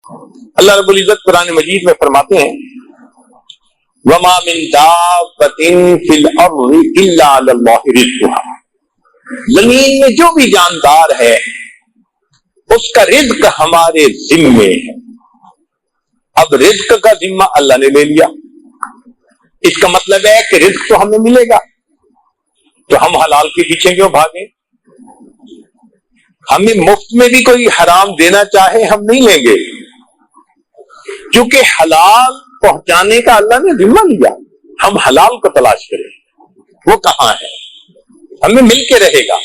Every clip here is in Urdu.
اللہ رب العزت قرآن مجید میں فرماتے ہیں وَمَا مِن دَابَّةٍ فِي الْأَرْضِ إِلَّا عَلَى اللَّهِ رِزْقُهَا، زمین میں جو بھی جاندار ہے اس کا رزق ہمارے ذمے ہے۔ اب رزق کا ذمہ اللہ نے لے لیا، اس کا مطلب ہے کہ رزق تو ہمیں ملے گا، تو ہم حلال کے پیچھے کیوں بھاگیں؟ ہمیں مفت میں بھی کوئی حرام دینا چاہے ہم نہیں لیں گے، کیونکہ حلال پہنچانے کا اللہ نے ذمہ لیا۔ ہم حلال کو تلاش کریں، وہ کہاں ہے، ہمیں مل کے رہے گا۔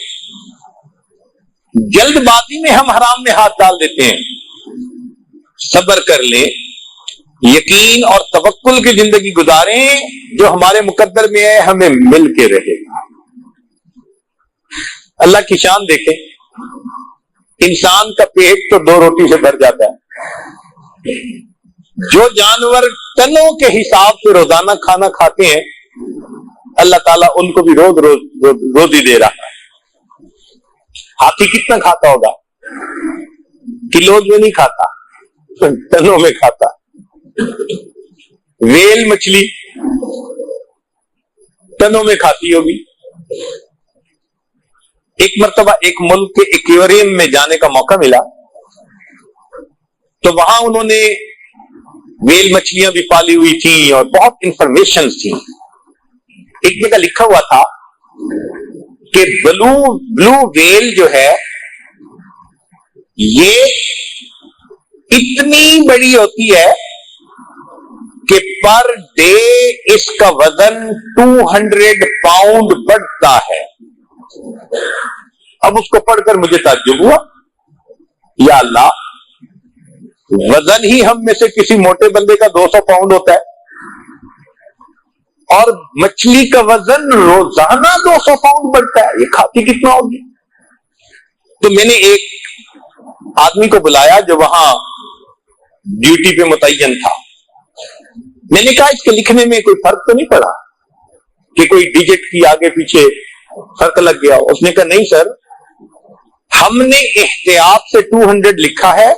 جلد بازی میں ہم حرام میں ہاتھ ڈال دیتے ہیں، صبر کر لیں، یقین اور توکل کی زندگی گزاریں، جو ہمارے مقدر میں ہے ہمیں مل کے رہے گا۔ اللہ کی شان دیکھیں، انسان کا پیٹ تو 2 روٹی سے بھر جاتا ہے، جو جانور ٹنوں کے حساب سے روزانہ کھانا کھاتے ہیں اللہ تعالیٰ ان کو بھی روز روزی دے رہا ہے۔ ہاتھی کتنا کھاتا ہوگا؟ کلوز میں نہیں کھاتا، ٹنوں میں کھاتا۔ ویل مچھلی ٹنوں میں کھاتی ہوگی۔ ایک مرتبہ ایک ملک کے ایکویریم میں جانے کا موقع ملا، تو وہاں انہوں نے ویل مچھلیاں بھی پالی ہوئی تھیں اور بہت انفارمیشن تھی۔ ایک جگہ لکھا ہوا تھا کہ بلو ویل جو ہے یہ اتنی بڑی ہوتی ہے کہ پر ڈے اس کا وزن 200 پاؤنڈ بڑھتا ہے۔ اب اس کو پڑھ کر مجھے تعجب ہوا، یا اللہ، وزن ہی ہم میں سے کسی موٹے بندے کا 200 پاؤنڈ ہوتا ہے، اور مچھلی کا وزن روزانہ 200 پاؤنڈ بڑھتا ہے، یہ کھاتی کتنا ہوگی؟ تو میں نے ایک آدمی کو بلایا جو وہاں ڈیوٹی پہ متعین تھا۔ میں نے کہا اس کے لکھنے میں کوئی فرق تو نہیں پڑا کہ کوئی ڈیجٹ کی آگے پیچھے فرق لگ گیا؟ اس نے کہا نہیں سر، ہم نے احتیاط سے 200 لکھا ہے،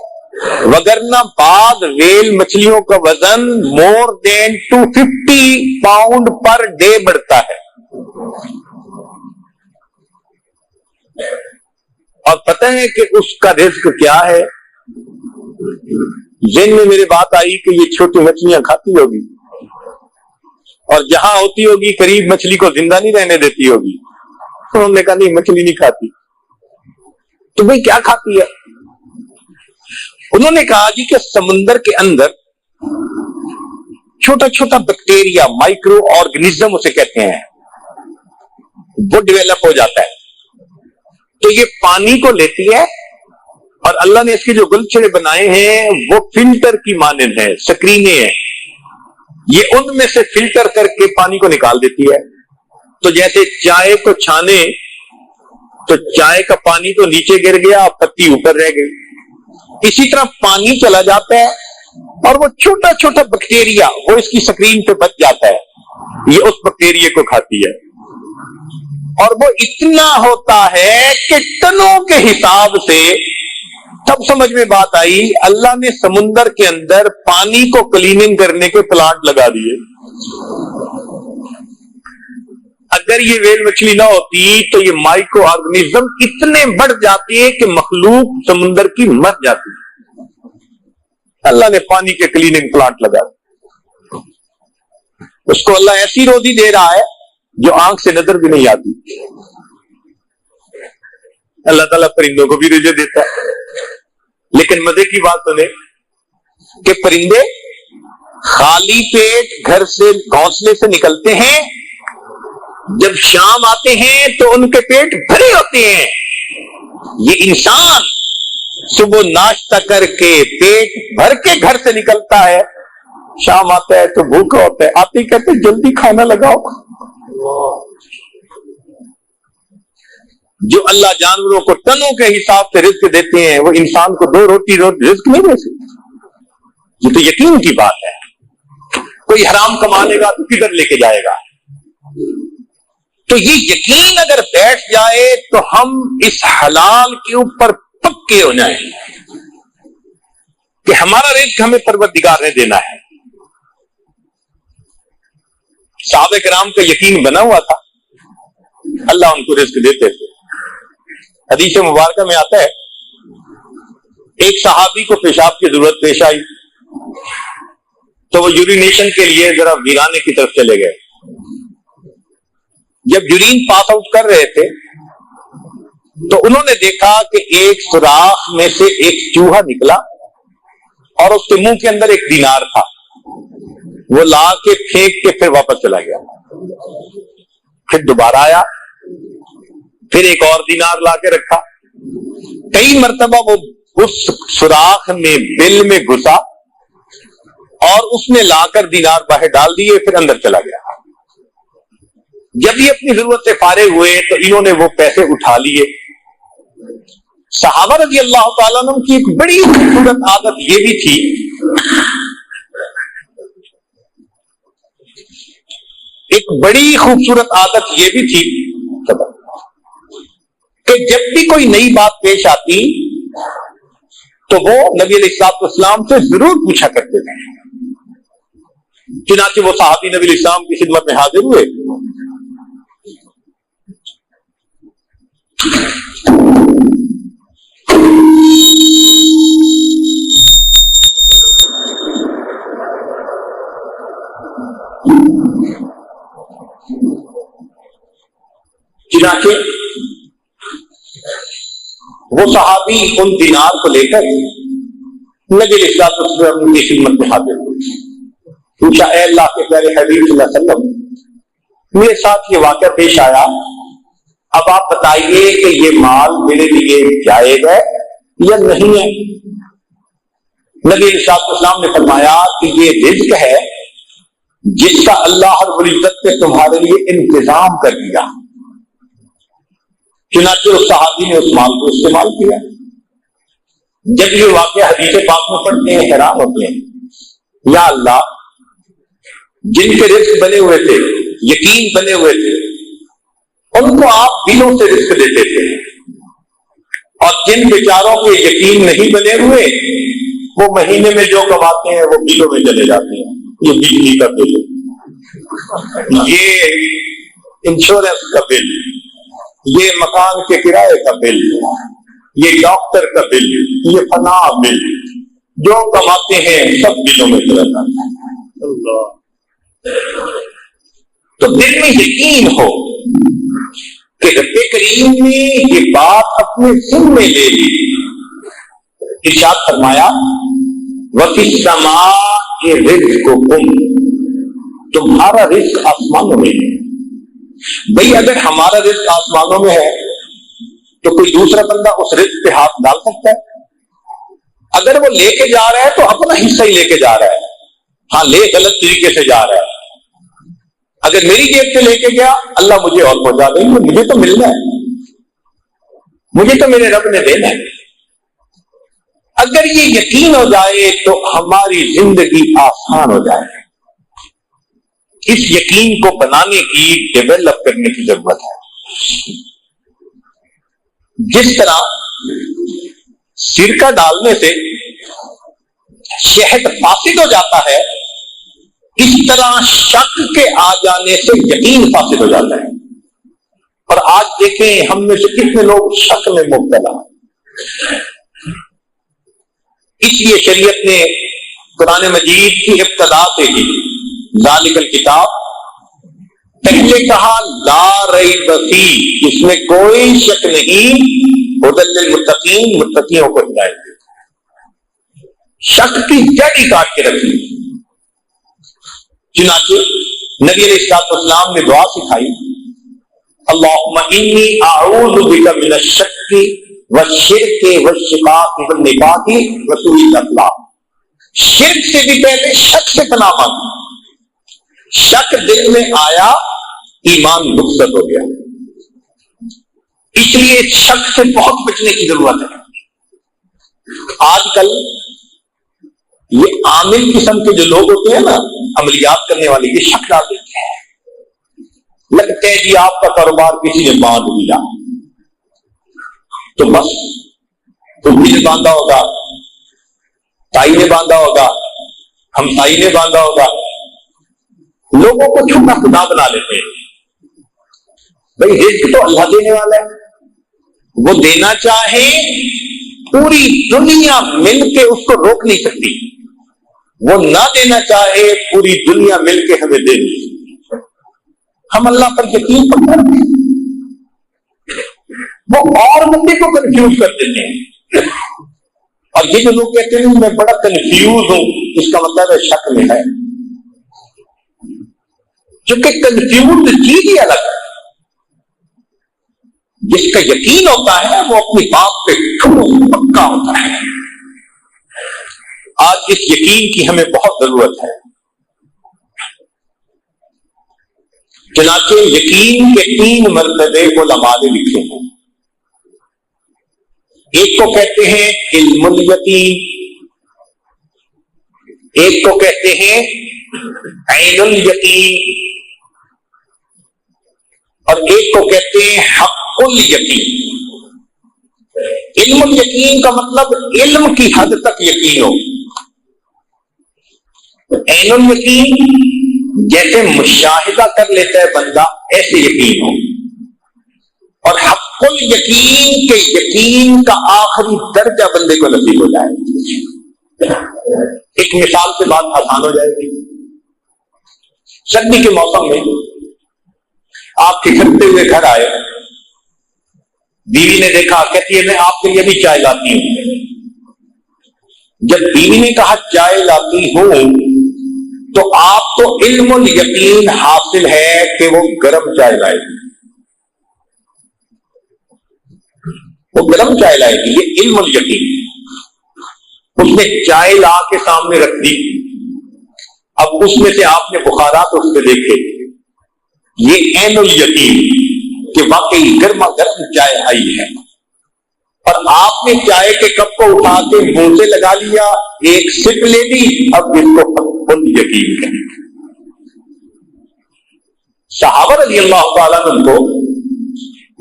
وگرنہ بعض ویل مچھلیوں کا وزن مور دین 250 پاؤنڈ پر ڈے بڑھتا ہے۔ اور پتہ ہے کہ اس کا رزق کیا ہے؟ ذہن میں میرے بات آئی کہ یہ چھوٹی مچھلیاں کھاتی ہوگی، اور جہاں ہوتی ہوگی قریب مچھلی کو زندہ نہیں رہنے دیتی ہوگی۔ انہوں نے کہا نہیں، مچھلی نہیں کھاتی۔ تو بھئی کیا کھاتی ہے؟ انہوں نے کہا جی کہ سمندر کے اندر چھوٹا چھوٹا بیکٹیریا، مائکرو آرگنزم اسے کہتے ہیں، وہ ڈیولپ ہو جاتا ہے، تو یہ پانی کو لیتی ہے، اور اللہ نے اس کے جو گلچھڑے بنائے ہیں وہ فلٹر کی مانند ہیں، سکرینے ہیں، یہ ان میں سے فلٹر کر کے پانی کو نکال دیتی ہے۔ تو جیسے چائے کو چھانے تو چائے کا پانی تو نیچے گر گیا، پتی اوپر رہ گئی، اسی طرح پانی چلا جاتا ہے اور وہ چھوٹا چھوٹا بیکٹیریا وہ اس کی سکرین پہ بچ جاتا ہے، یہ اس بیکٹیریا کو کھاتی ہے، اور وہ اتنا ہوتا ہے کہ ٹنوں کے حساب سے۔ تب سمجھ میں بات آئی، اللہ نے سمندر کے اندر پانی کو کلیننگ کرنے کے پلانٹ لگا دیے۔ اگر یہ ویل مچھلی نہ ہوتی تو یہ مائکرو آرگنزم اتنے بڑھ جاتے کہ مخلوق سمندر کی مر جاتی۔ اللہ نے پانی کے کلیننگ پلانٹ لگا دیے، اس کو اللہ ایسی روزی دے رہا ہے جو آنکھ سے نظر بھی نہیں آتی۔ اللہ تعالیٰ پرندوں کو بھی رزق دیتا ہے، لیکن مزے کی بات سنیں کہ پرندے خالی پیٹ گھر سے گھونسلے سے نکلتے ہیں، جب شام آتے ہیں تو ان کے پیٹ بھرے ہوتے ہیں۔ یہ انسان صبح ناشتہ کر کے پیٹ بھر کے گھر سے نکلتا ہے، شام آتا ہے تو بھوکا ہوتا ہے، آتے ہی کہتے جلدی کھانا لگاؤ۔ جو اللہ جانوروں کو ٹنوں کے حساب سے رزق دیتے ہیں، وہ انسان کو 2 روٹی رزق نہیں دے سکتے۔ یہ تو یقین کی بات ہے۔ کوئی حرام کما لے گا تو کدھر لے کے جائے گا؟ تو یہ یقین اگر بیٹھ جائے تو ہم اس حلال کے اوپر پکے ہو جائیں۔ کہ ہمارا رزق ہمیں پروردگار نے دینا ہے. صحابہ کرام کا یقین بنا ہوا تھا, اللہ ان کو رزق دیتے تھے. حدیث مبارکہ میں آتا ہے ایک صحابی کو پیشاب کی ضرورت پیش آئی تو وہ یورینیشن کے لیے ذرا ویرانے کی طرف چلے گئے. جب یورین پاس آؤٹ کر رہے تھے تو انہوں نے دیکھا کہ ایک سوراخ میں سے ایک چوہا نکلا اور اس کے منہ کے اندر ایک دینار تھا. وہ لا کے پھینک کے پھر واپس چلا گیا. پھر دوبارہ آیا, پھر ایک اور دینار لا کے رکھا. کئی مرتبہ وہ اس سوراخ میں بل میں گھسا اور اس نے لا کر دینار باہر ڈال دیے, پھر اندر چلا گیا. جب یہ اپنی ضرورت سے فارغ ہوئے تو انہوں نے وہ پیسے اٹھا لیے. صحابہ رضی اللہ تعالیٰ عنہ کی ایک بڑی خوبصورت عادت یہ بھی تھی کہ جب بھی کوئی نئی بات پیش آتی تو وہ نبی علیہ الصلوۃ والسلام سے ضرور پوچھا کرتے تھے. چنانچہ وہ صحابی نبی علیہ السلام کی خدمت میں حاضر ہوئے. چنانچہ وہ صحابی ان دینار کو لے کر نبی علیہ الصلوۃ والسلام کی خدمت میں حاضر ہوئے. پوچھا, اے اللہ کے پیارے حبیب صلی اللہ علیہ وسلم, میرے ساتھ یہ واقعہ پیش آیا, اب آپ بتائیے کہ یہ مال میرے لیے جائز ہے یا نہیں ہے. نبی علیہ الصلوۃ والسلام نے فرمایا کہ یہ رزق ہے جس کا اللہ رب العزت نے تمہارے لیے انتظام کر دیا. چنانچہ اس صحابی نے اس مال کو استعمال کیا. جب یہ واقعہ حدیث پاک میں پڑھتے ہیں حیران ہوتے ہیں, یا اللہ, جن کے رزق بنے ہوئے تھے, یقین بنے ہوئے تھے, ان کو آپ دنوں سے رزق دیتے تھے, اور جن بیچاروں کے یقین نہیں بنے ہوئے وہ مہینے میں جو کماتے ہیں وہ بلوں میں چلے جاتے ہیں. یہ بجلی کا بل, یہ انشورنس کا بل, یہ مکان کے کرائے کا بل, یہ ڈاکٹر کا بل, یہ فلاں بل, جو کماتے ہیں سب بلوں میں چلا جاتا ہے. تو دل میں یقین ہو کہ رب کریم نے یہ بات اپنے ذمہ میں لے لی. ارشاد فرمایا, وَفِي السَّمَاءِ رِزْقُكُمْ, تمہارا رزق آسمانوں میں ہے. بھئی اگر ہمارا رزق آسمانوں میں ہے تو کوئی دوسرا بندہ اس رزق پہ ہاتھ ڈال سکتا ہے؟ اگر وہ لے کے جا رہا ہے تو اپنا حصہ ہی لے کے جا رہا ہے. ہاں, لے غلط طریقے سے جا رہا ہے. اگر میری جیب سے لے کے گیا, اللہ مجھے اور پہنچا دیں گے, مجھے تو ملنا ہے, مجھے تو میرے رب نے دینا ہے. اگر یہ یقین ہو جائے تو ہماری زندگی آسان ہو جائے. اس یقین کو بنانے کی, ڈیولپ کرنے کی ضرورت ہے. جس طرح سرکہ ڈالنے سے شہد فاسد ہو جاتا ہے, اس طرح شک کے آ جانے سے یقین فاسد ہو جاتا ہے. اور آج دیکھیں ہم میں سے کتنے لوگ شک میں مبتلا. اس لیے شریعت نے قرآن مجید کی ابتدا سے ہی ذالک الکتاب, پہلے کہا لا ریب فیہ, اس میں کوئی شک نہیں, ھدی للمتقین, متقیوں کو ہدایت دی. شک کی جڑ ہی کاٹ کے رکھی. چنانچہ نبی علیہ الصلوۃ والسلام نے دعا سکھائی, اللہم انی اعوذ بک من الشک والشرک والشقاق والنفاق وسوء الاخلاق. شرک سے بھی پہلے شک سے پناہ مانگی. شک دل میں آیا, ایمان رخصت ہو گیا. اس لیے شک سے بہت بچنے کی ضرورت ہے. آج کل یہ عامل قسم کے جو لوگ ہوتے ہیں نا, عملیات کرنے والے, یہ شک ڈال دیتے ہیں. لگتا ہے جی آپ کا کاروبار کسی نے باندھ دیا تو بس, تو بھی باندھا ہوگا تائی نے باندھا ہوگا، ہم تائی نے باندھا ہوگا، لوگوں کو چھوٹا خدا بنا لیتے ہیں۔ بھائی رزق تو اللہ دینے والا ہے، وہ دینا چاہے پوری دنیا مل کے اس کو روک نہیں سکتی، وہ نہ دینا چاہے پوری دنیا مل کے ہمیں دے دی۔ ہم اللہ پر یقین کرتے ہیں، وہ اور بندے کو کنفیوز کر دیتے ہیں۔ اور یہ جو لوگ کہتے ہیں میں بڑا کنفیوز ہوں، اس کا مطلب ہے شک میں ہے، کیونکہ کنفیوز چیز ہی الگ ہے۔ جس کا یقین ہوتا ہے وہ اپنی بات پہ پکا ہوتا ہے۔ آج اس یقین کی ہمیں بہت ضرورت ہے۔ چنانچہ یقین کے 3 مرتبے علماء نے لکھے ہیں۔ ایک کو کہتے ہیں علم الیقین، ایک کو کہتے ہیں عین الیقین، اور ایک کو کہتے ہیں حق الیقین۔ علم الیقین کا مطلب علم کی حد تک یقین ہو، عین الیقین جیسے مشاہدہ کر لیتا ہے بندہ ایسے یقین ہو، اور حق الیقین کے یقین کا آخری درجہ بندے کو نصیب ہو جائے۔ ایک مثال سے بات آسان ہو جائے گی۔ سردی کے موسم میں آپ کھسکتے ہوئے گھر آئے، بیوی نے دیکھا، کہتی ہے میں آپ کے لیے بھی چائے لاتی ہوں۔ جب بیوی نے کہا چائے لاتی ہوں تو آپ کو علم الیقین حاصل ہے کہ وہ گرم چائے لائے گی، وہ گرم چائے لائے گی، یہ علم الیقین۔ اس نے چائے لا کے سامنے رکھ دی، اب اس میں سے آپ نے بخارات اس سے دیکھے، یہ عین الیقین کہ واقعی گرما گرم چائے آئی ہے، اور آپ نے چائے کے کپ کو اٹھا کے منہ سے لگا لیا، ایک سپ لے لی، اب اس کو حق الیقین کہیں۔ صحابہ رضی اللہ تعالیٰ عنہ کو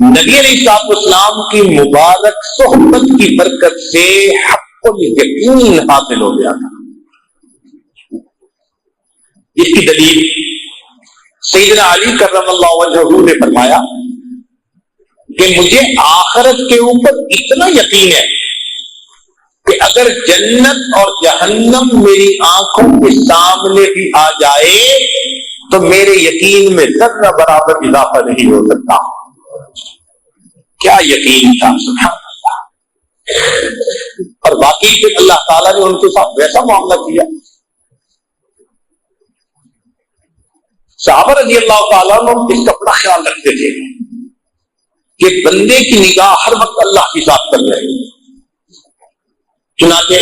نبی علیہ السلام کی مبارک صحبت کی برکت سے حق الیقین حاصل ہو گیا تھا۔ اس کی دلیل سیدنا علی کرم اللہ وجہہ نے فرمایا کہ مجھے آخرت کے اوپر اتنا یقین ہے کہ اگر جنت اور جہنم میری آنکھوں کے سامنے بھی آ جائے تو میرے یقین میں ذرہ برابر اضافہ نہیں ہو سکتا۔ کیا یقین تھا، سبحان اللہ۔ اور باقی پھر اللہ تعالیٰ نے ان کے ساتھ ویسا معاملہ کیا۔ صحابہ رضی اللہ تعالیٰ عنہ اس کا بڑا خیال رکھتے تھے کہ بندے کی نگاہ ہر وقت اللہ کے ساتھ کر رہے۔ چنانچہ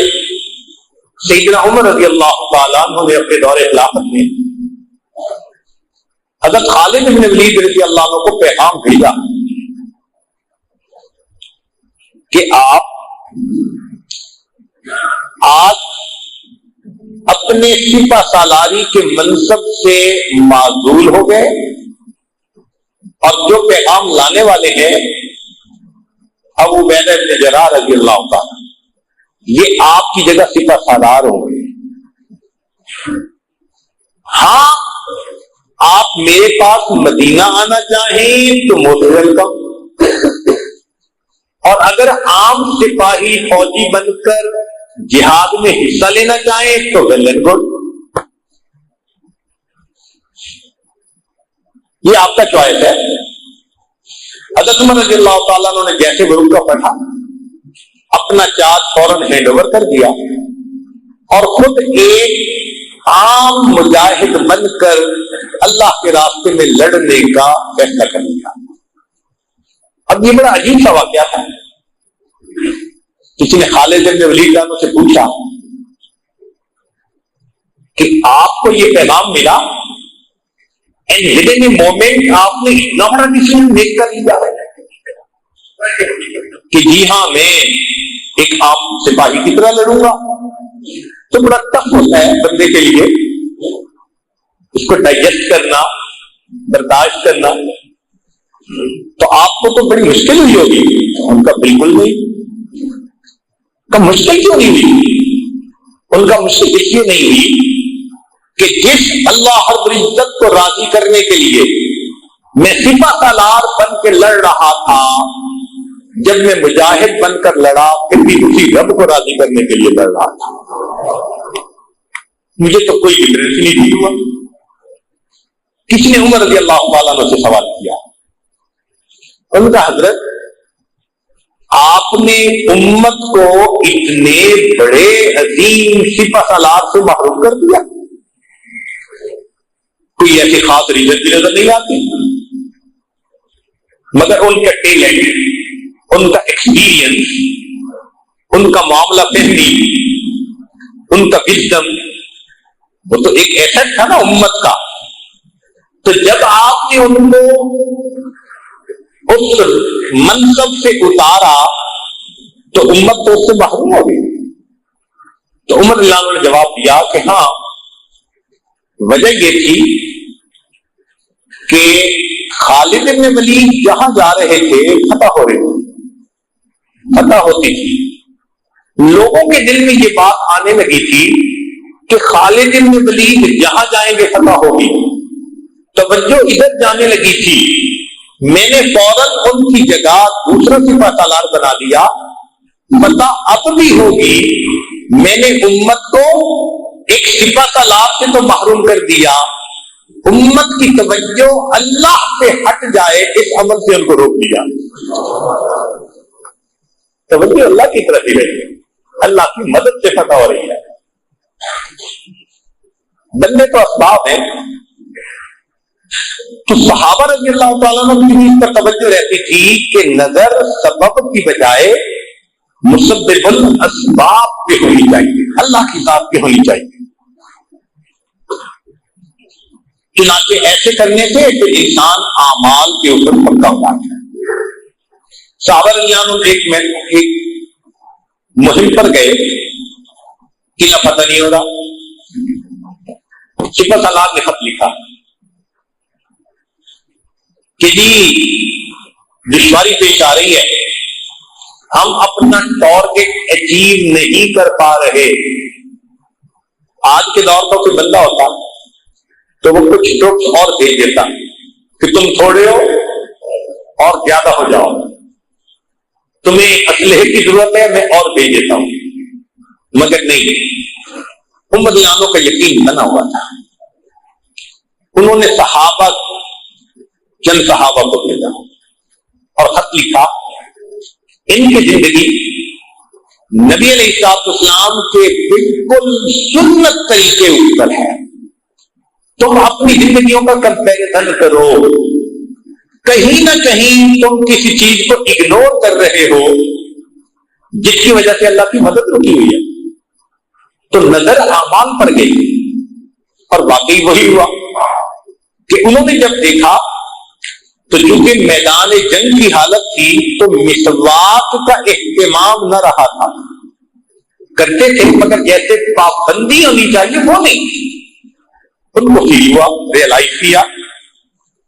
سیدنا عمر رضی اللہ تعالیٰ عنہ نے اپنے دور خلافت میں حضرت خالد بن ولید رضی اللہ عنہ کو پیغام بھیجا کہ آپ آج اپنے سپہ سالاری کے منصب سے معزول ہو گئے، اور جو پیغام لانے والے ہیں ابو عبیدہ بن جراح رضی اللہ تعالیٰ، یہ آپ کی جگہ سپہ سالار ہوں گے۔ ہاں آپ میرے پاس مدینہ آنا چاہیں تو موسٹ ویلکم، اور اگر عام سپاہی فوجی بن کر جہاد میں حصہ لینا چاہیں تو ویل اینڈ گڈ، یہ آپ کا چوائس ہے۔ حضرت عمر رضی اللہ تعالیٰ نے جیسے گروپ کا پڑھا، اپنا چارج فوراً ہینڈ اوور کر دیا اور خود ایک عام مجاہد بن کر اللہ کے راستے میں لڑنے کا فیصلہ کر لیا۔ اب یہ بڑا عجیب سا واقعہ تھا۔ کسی نے خالد بن ولید عنہ سے پوچھا کہ آپ کو یہ پیغام ملا، اینڈ ود ان مومنٹ آپ نے اتنا بڑا ڈیسیژن میک کر لیا کہ جی ہاں میں ایک عام سپاہی کی طرح لڑوں گا، تو بڑا ٹف ہوتا ہے بندے کے لیے اس کو ڈائجسٹ کرنا، برداشت کرنا۔ تو آپ کو تو بڑی مشکل ہوئی ہوگی، ان کا بالکل نہیں۔ کا مشکل کیوں نہیں ہوئی؟ ان کا مشرق اس لیے نہیں ہوئی کہ جس اللہ رب العزت کو راضی کرنے کے لیے میں سپہ سالار بن کے لڑ رہا تھا، جب میں مجاہد بن کر لڑا پھر بھی اسی رب کو راضی کرنے کے لیے لڑ رہا تھا، مجھے تو کوئی ڈفرینس نہیں ہوا۔ کسی نے عمر رضی اللہ تعالیٰ عنہ سے سوال کیا، ان کا حضرت آپ نے امت کو اتنے بڑے عظیم سپہ سالار سے محروم کر دیا، کوئی ایسی خاص ریزن بھی نظر نہیں آتی، مگر ان کا ٹیلنٹ، ان کا ایکسپیرئنس، ان کا معاملہ فہمی، ان کا وژڈم، وہ تو ایک ایسٹ تھا نا امت کا۔ تو جب آپ نے ان کو اس منصب سے اتارا تو امت تو اس سے محروم ہو گئی۔ تو عمر رضی اللہ عنہ نے جواب دیا کہ ہاں، وجہ یہ تھی کہ خالد بن ولید جہاں جا رہے تھے فتح ہو رہی تھی، فتح ہوتی تھی، لوگوں کے دل میں یہ بات آنے لگی تھی کہ خالد بن ولید جہاں جائیں گے فتح ہوگی، توجہ ادھر جانے لگی تھی۔ میں نے فوراً ان کی جگہ دوسرا سپہ سالار بنا دیا، فتح اب بھی ہوگی، میں نے امت کو ایک سپہ سالار سے تو محروم کر دیا، امت کی توجہ اللہ سے ہٹ جائے اس عمل سے ان کو روک دیا۔ توجہ اللہ کی طرف ہی رہی ہے، اللہ کی مدد سے فتح ہو رہی ہے۔ بندے تو اسباب ہیں، تو صحابہ رضی اللہ تعالیٰ عنہ کی اس پر توجہ رہتی تھی کہ نظر سبب کی بجائے مسبب الاسباب پہ ہونی چاہیے، اللہ کی ذات پہ ہونی چاہیے۔ چنانچہ ایسے کرنے سے پھر انسان اعمال کے اوپر پکا ہو جاتا ہے۔ صحابہ رضی اللہ عنہ ایک مہم پر گئے، قلعہ فتح نہیں ہو رہا، سپہ سالار نے خط لکھا کہ جی دشواری پیش آ رہی ہے، ہم اپنا ٹارگٹ اچیو نہیں کر پا رہے۔ آج کے دور کا کوئی بندہ ہوتا تو وہ کچھ ٹرپس اور بھیج دیتا کہ تم تھوڑے ہو اور زیادہ ہو جاؤ، تمہیں اسلحے کی ضرورت ہے میں اور بھیج دیتا ہوں، مگر نہیں، عمر رضی اللہ عنہ کا یقین بنا ہوا تھا۔ انہوں نے چند صحابہ کو بھیجا اور خط لکھا، ان کی زندگی نبی علیہ السلام کے بالکل سنت طریقے اوپر ہے، تم اپنی زندگیوں کا کمپیریزن کرو، کہیں نہ کہیں تم کسی چیز کو اگنور کر رہے ہو جس کی وجہ سے اللہ کی مدد رکی ہوئی ہے۔ تو نظر اعمال پر گئی اور واقعی وہی ہوا کہ انہوں نے جب دیکھا تو چونکہ میدان جنگ کی حالت تھی تو مسواک کا اہتمام نہ رہا تھا، کرتے تھے مگر جیسے پابندی ہونی چاہیے وہ نہیں، ان کو فیل ہوا، ریئلائز کیا،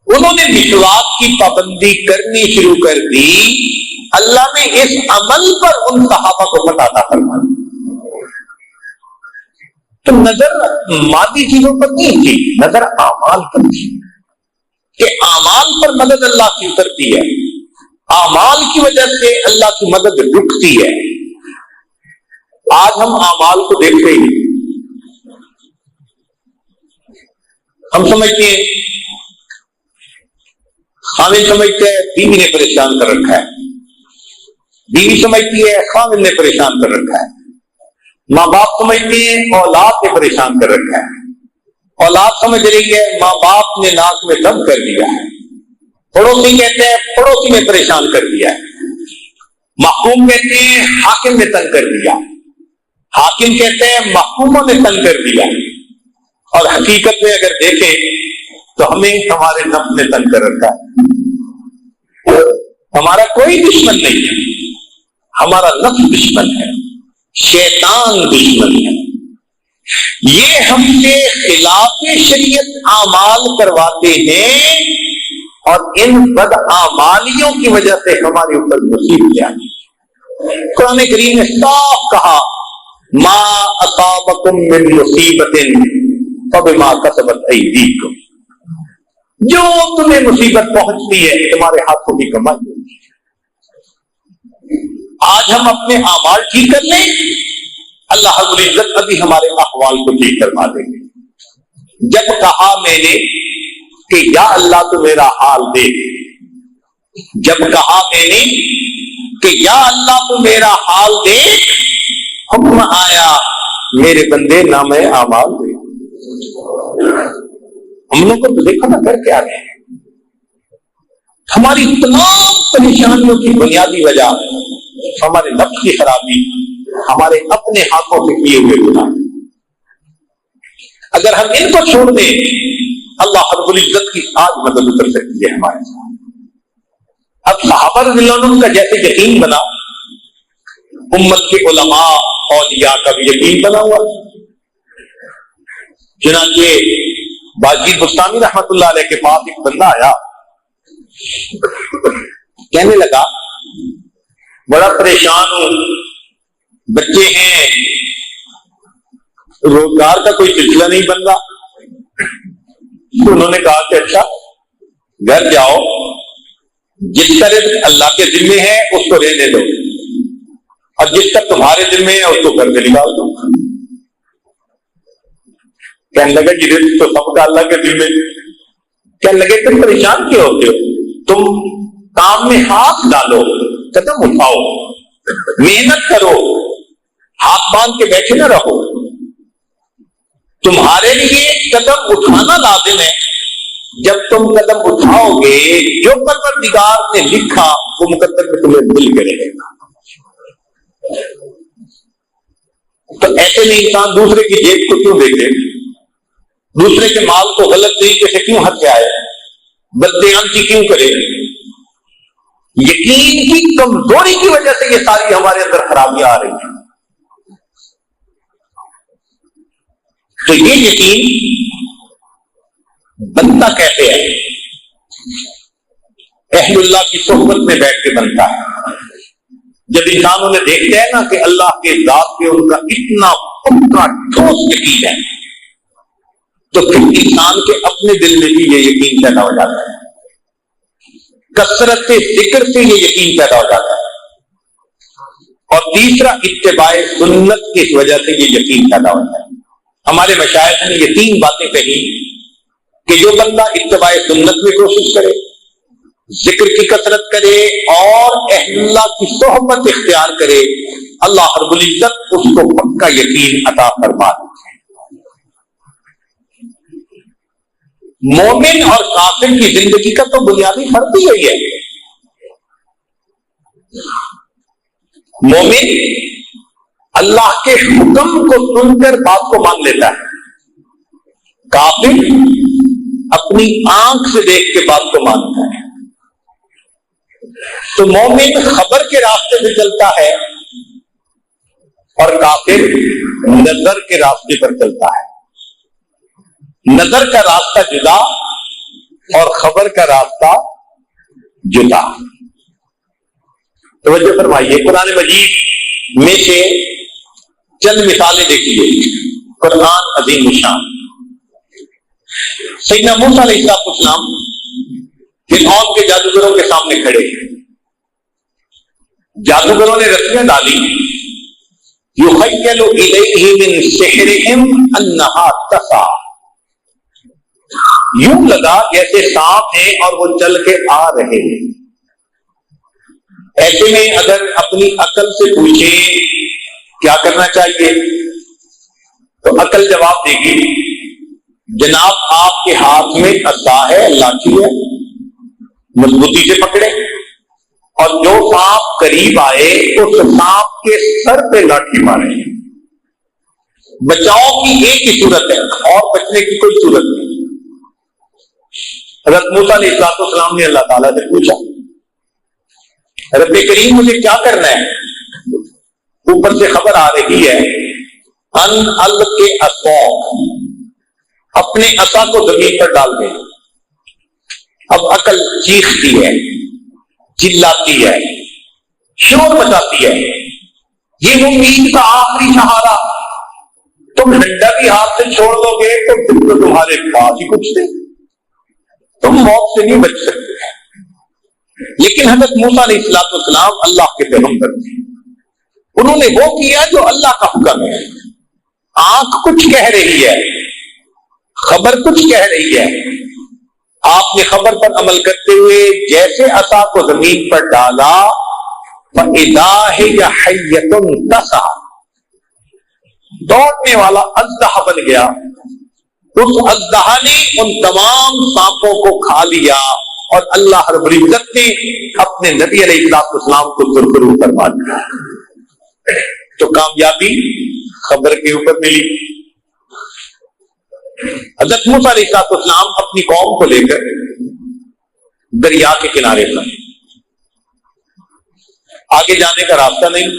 انہوں نے مسواک کی پابندی کرنی شروع کر دی۔ اللہ نے اس عمل پر ان صحابہ کو فتح عطا فرمائی۔ تو نظر مادی چیزوں پر نہیں تھی، نظر اعمال پر تھی کہ اعمال پر مدد اللہ کی اترتی ہے، اعمال کی وجہ سے اللہ کی مدد رکتی ہے۔ آج ہم اعمال کو دیکھتے ہی ہم سمجھتے ہیں، خامد سمجھتے ہیں بیوی نے پریشان کر رکھا ہے، بیوی سمجھتی ہے خامد نے پریشان کر رکھا ہے، ماں باپ سمجھتے ہیں اولاد نے پریشان کر رکھا ہے، اولاد سمجھ رہی ہے ماں باپ نے ناک میں دم کر دیا ہے، پڑوسی کہتے ہیں پڑوسی نے پریشان کر دیا ہے، محکوم کہتے ہیں حاکم نے تنگ کر دیا، حاکم کہتے ہیں محکوموں نے تنگ کر دیا، اور حقیقت میں اگر دیکھیں تو ہمیں ہمارے نفس نے تنگ کر رکھا ہے۔ ہمارا کوئی دشمن نہیں ہے، ہمارا نفس دشمن ہے، شیطان دشمن ہے، یہ ہم سے خلاف شریعت اعمال کرواتے ہیں اور ان بد اعمالیوں کی وجہ سے ہمارے اوپر مصیبتیں آتی ہیں۔ قرآن کریم نے صاف کہا ما اصابکم من مصیبت فبما کسبت ایدیکم، جو تمہیں مصیبت پہنچتی ہے تمہارے ہاتھوں کی کمائی ہوتی ہے۔ آج ہم اپنے اعمال ٹھیک کر لیں، اللہ رب العزت ابھی ہمارے احوال کو ٹھیک کروا دیں گے۔ جب کہا میں نے کہ یا اللہ تو میرا حال دیکھ، جب کہا میں نے کہ یا اللہ تو میرا حال دیکھ، حکم آیا میرے بندے نام اعمال دے۔ ہم لوگ کو دیکھا نا کر کے آ گئے، ہماری تمام پریشانیوں کی بنیادی وجہ ہمارے نفس کی خرابی، ہمارے اپنے ہاتھوں سے کیے ہوئے گناہ۔ اگر ہم ان کو چھوڑ دیں، اللہ رب العزت کی آج مدد کر سکتی ہے ہمارے ساتھ۔ اب صحابہ رضی اللہ عنہم کا جیسے یقین بنا، امت کے علماء اولیاء کا بھی یقین بنا ہوا۔ چنانچہ باجید بستانی رحمت اللہ علیہ کے پاس ایک بندہ آیا، کہنے لگا بڑا پریشان ہوں، بچے ہیں، روزگار کا کوئی سلسلہ نہیں بن رہا۔ انہوں نے کہا کہ اچھا گھر جاؤ، جس کا رزق اللہ کے ذمے ہے اس کو رہنے دو، اور جس کا تمہارے ذمے ہے اس کو گھر سے نکال دو۔ کہنے لگا کہ رزق تو سب کا اللہ کے ذمے۔ کہنے لگے تم پریشان کیوں ہوتے ہو؟ تم کام میں ہاتھ ڈالو، قدم اٹھاؤ، محنت کرو، ہاتھ باندھ کے بیٹھے نہ رہو۔ تمہارے لیے قدم اٹھانا لازم ہے، جب تم قدم اٹھاؤ گے جو پروردگار نے لکھا وہ مقدر میں تمہیں مل کے رہے گا۔ تو ایسے میں انسان دوسرے کی جیب کو کیوں دیکھے، دوسرے کے مال کو غلط طریقے سے کیوں ہتھ آئے، بددیانتی کیوں کرے؟ یقین کی کمزوری کی وجہ سے یہ ساری ہمارے اندر خرابیاں آ رہی ہیں۔ تو یہ یقین بنتا کیسے ہے؟ اہل اللہ کی صحبت میں بیٹھ کے بنتا ہے۔ جب انسان انہیں دیکھتے ہیں نا کہ اللہ کے ذات پہ ان کا اتنا پکا ٹھوس یقین ہے، تو پھر انسان کے اپنے دل میں بھی یہ یقین پیدا ہو جاتا ہے، کثرت ذکر سے یہ یقین پیدا ہو جاتا ہے، اور تیسرا اتباع سنت کی وجہ سے یہ یقین پیدا ہوتا ہے۔ ہمارے مشائخ نے یہ 3 باتیں کہی کہ جو بندہ اتباع سنت میں کوشش کرے، ذکر کی کثرت کرے اور اہل اللہ کی صحبت اختیار کرے، اللہ رب العزت اس کو پکا یقین عطا فرما دیتے ہیں۔ مومن اور کافر کی زندگی کا تو بنیادی فرق ہی یہی ہے۔ مومن اللہ کے حکم کو سن کر بات کو مان لیتا ہے، کافر اپنی آنکھ سے دیکھ کے بات کو مانتا ہے۔ تو مومن خبر کے راستے سے چلتا ہے اور کافر نظر کے راستے پر چلتا ہے۔ نظر کا راستہ جدا اور خبر کا راستہ جدا۔ توجہ فرمائیے، قرآن مجید میں سے چند مثالیں دیکھیے۔ قرآن عظیم الشان، سیدنا موسیٰ علیہ السلام فرعون کے جادوگروں کے سامنے کھڑے، جادوگروں نے رسیاں ڈالی، یخیل الیہ من سحرہم انہا تسعی، یوں لگا جیسے سانپ ہیں اور وہ چل کے آ رہے ہیں۔ ایسے میں اگر اپنی عقل سے پوچھیں کیا کرنا چاہیے تو عقل جواب دے گی جناب آپ کے ہاتھ میں عصا ہے، لاٹھی ہے، مضبوطی سے پکڑے اور جو سانپ قریب آئے اس سانپ کے سر پہ لاٹھی مارے۔ بچاؤ کی ایک ہی صورت ہے اور بچنے کی کوئی صورت نہیں۔ حضرت موسیٰ علیہ السلام نے اللہ تعالیٰ سے پوچھا رب کریم مجھے کیا کرنا ہے؟ اوپر سے خبر آ رہی ہے ان الق عصاک، اپنے عصا کو زمین پر ڈال دیں۔ اب عقل چیختی ہے، چلاتی ہے، شور مچاتی ہے یہ امید کا آخری سہارا. تم ڈنڈا بھی ہاتھ سے چھوڑ دو گے تو پھر تو تمہارے پاس ہی کچھ نہیں، تم موت سے نہیں بچ سکتے. لیکن حضرت موسیٰ علیہ السلام اللہ کے پیغمبر تھے، انہوں نے وہ کیا جو اللہ کا حکم ہے. آنکھ کچھ کہہ رہی ہے، خبر کچھ کہہ رہی ہے، آپ نے خبر پر عمل کرتے ہوئے جیسے عصا کو زمین پر ڈالا فَإِذَا هِيَ حَيَّةٌ تَسْعَىٰ، دوڑنے والا اژدہا بن گیا. اس اژدہا نے ان تمام سانپوں کو کھا لیا اور اللہ رب العزت نے اپنے نبی علیہ السلام کو سرخرو فرما دیا. تو کامیابی خبر کے اوپر ملی. حضرت موسیٰ علیہ السلام اپنی قوم کو لے کر دریا کے کنارے پر، آگے جانے کا راستہ نہیں.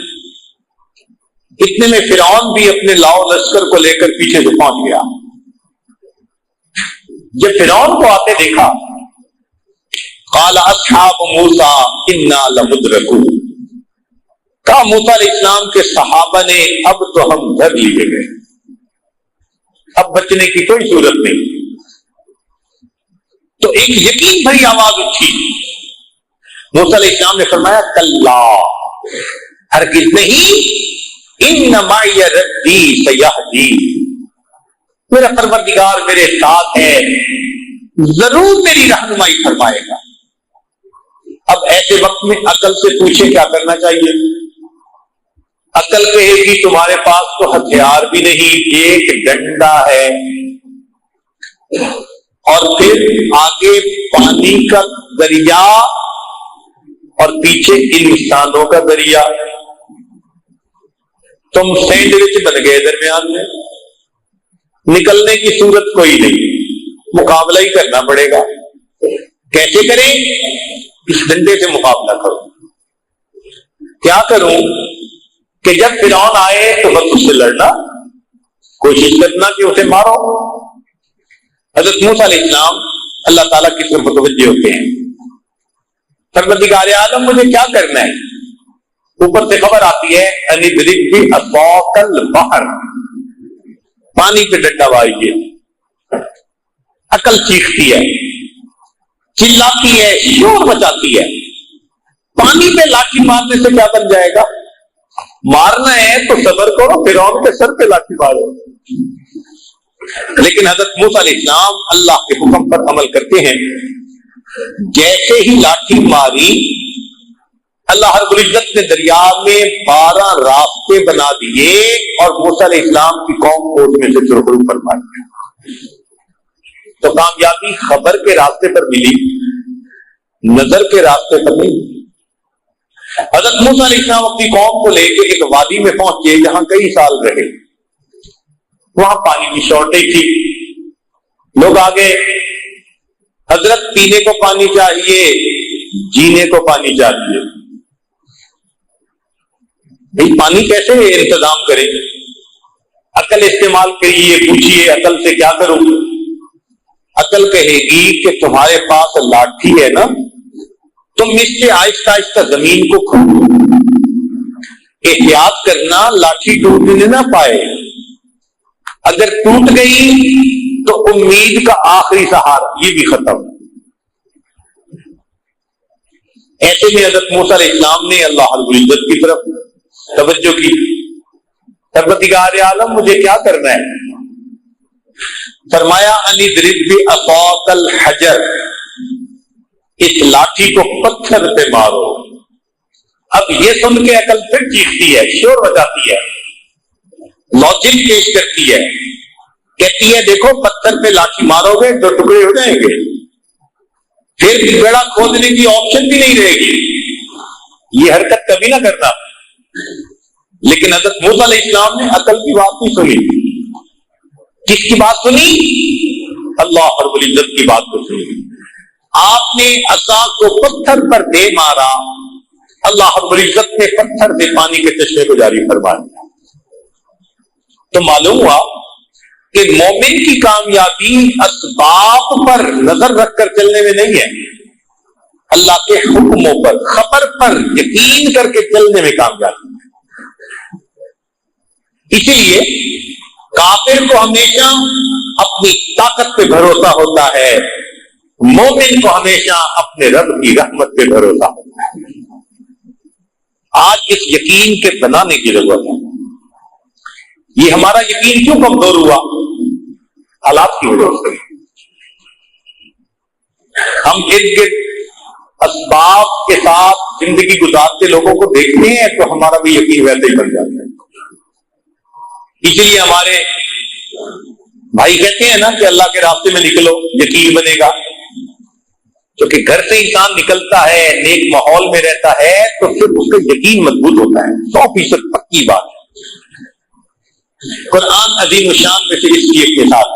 اتنے میں فرعون بھی اپنے لاؤ لشکر کو لے کر پیچھے سے پہنچ گیا. جب فرعون کو آتے دیکھا قال اصحاب موسیٰ انا لمدرکون، کہا موسیٰ علیہ السلام کے صحابہ نے اب تو ہم دھر لیے گئے، اب بچنے کی کوئی صورت نہیں. تو ایک یقین بھری آواز اٹھی. موسیٰ علیہ السلام نے فرمایا کلا، ہرگز نہیں، ان معی ربی سیہدین، میرا پروردگار میرے ساتھ ہے، ضرور میری رہنمائی فرمائے گا. اب ایسے وقت میں عقل سے پوچھے کیا کرنا چاہیے؟ عقل کہے گی تمہارے پاس تو ہتھیار بھی نہیں، ایک ڈنڈا ہے، اور پھر آگے پانی کا دریا اور پیچھے انسانوں کا دریا، تم سینڈوچ بن گئے درمیان میں، نکلنے کی صورت کوئی نہیں، مقابلہ ہی کرنا پڑے گا. کیسے کریں؟ اس ڈنڈے سے مقابلہ کرو. کیا کروں کہ جب فرعون آئے تو بس اس سے لڑنا، کوشش کرنا کہ اسے مارو. حضرت موسیٰ علیہ السلام اللہ تعالیٰ کی طرف متوجہ ہوتے ہیں. پروردگار عالم مجھے کیا کرنا ہے؟ اوپر سے خبر آتی ہے ان اضرب بعصاک البحر، پانی پہ ڈنڈا ماریے. عقل چیختی ہے، چلاتی ہے، شور مچاتی ہے. پانی پہ لاٹھی مارنے سے کیا بن جائے گا؟ مارنا ہے تو صبر کرو، فرعون کے سر پہ لاٹھی مارو. لیکن حضرت موسیٰ علیہ السلام اللہ کے حکم پر عمل کرتے ہیں. جیسے ہی لاٹھی ماری، اللہ رب العزت نے دریا میں 12 راستے بنا دیے اور موسیٰ علیہ السلام کی قوم کو اس میں سے سرخرو فرما دیا. تو کامیابی خبر کے راستے پر ملی، نظر کے راستے پر نہیں. حضرت موسیٰ علیہ السلام اپنی قوم کو لے کے ایک وادی میں پہنچے جہاں کئی سال رہے. وہاں پانی کی شارٹیج تھی. لوگ آگے حضرت پینے کو پانی چاہیے، جینے کو پانی چاہیے. بھئی پانی کیسے انتظام کریں؟ عقل استعمال کریے، پوچھیے عقل سے کیا کروں؟ عقل کہے گی کہ تمہارے پاس لاٹھی ہے نا، تم اس سے آہستہ آہستہ زمین کو کھودو، احتیاط کرنا لاٹھی ٹوٹنے نہ پائے. اگر ٹوٹ گئی تو امید کا آخری سہارا یہ بھی ختم. ایسے میں حضرت موسیٰ علیہ السلام نے اللہ رب العزت کی طرف توجہ کی. پروردگار عالم مجھے کیا کرنا ہے؟ فرمایا ان اضرب بعصاک الحجر، اس لاٹھی کو پتھر پہ مارو. اب یہ سن کے عقل پھر چیختی ہے، شور بجاتی ہے، لاجک پیش کرتی ہے، کہتی ہے دیکھو پتھر پہ لاٹھی مارو گے تو ٹکڑے ہو جائیں گے، پھر بیڑا کھودنے کی آپشن بھی نہیں رہے گی. یہ حرکت کبھی نہ کرنا. لیکن حضرت موسیٰ علیہ السلام نے عقل کی بات نہیں سنی. کس کی بات سنی؟ اللہ رب العزت کی بات کو سنی. آپ نے عصا کو پتھر پر دے مارا، اللہ رب العزت نے پتھر سے پانی کے چشمے کو جاری فرما دیا. تو معلوم ہوا کہ مومن کی کامیابی اسباب پر نظر رکھ کر چلنے میں نہیں ہے، اللہ کے حکموں پر، خبر پر یقین کر کے چلنے میں کامیابی ہے. اسی لیے کافر کو ہمیشہ اپنی طاقت پہ بھروسہ ہوتا ہے، مومن کو ہمیشہ اپنے رب کی رحمت پہ بھروسہ ہوتا ہے۔ آج اس یقین کے بنانے کی ضرورت ہے۔ یہ ہمارا یقین کیوں کمزور ہوا؟ حالات کی وجہ سے۔ ہم ارد گرد اسباب کے ساتھ زندگی گزارتے لوگوں کو دیکھتے ہیں تو ہمارا بھی یقین ویسے ہی بن جاتا ہے۔ اس لیے ہمارے بھائی کہتے ہیں نا کہ اللہ کے راستے میں نکلو یقین بنے گا، کیونکہ گھر سے انسان نکلتا ہے، نیک ماحول میں رہتا ہے تو پھر اس کا یقین مضبوط ہوتا ہے، 100% پکی بات ہے۔ قرآن عظیم الشان میں سے اس کی ایک مثال،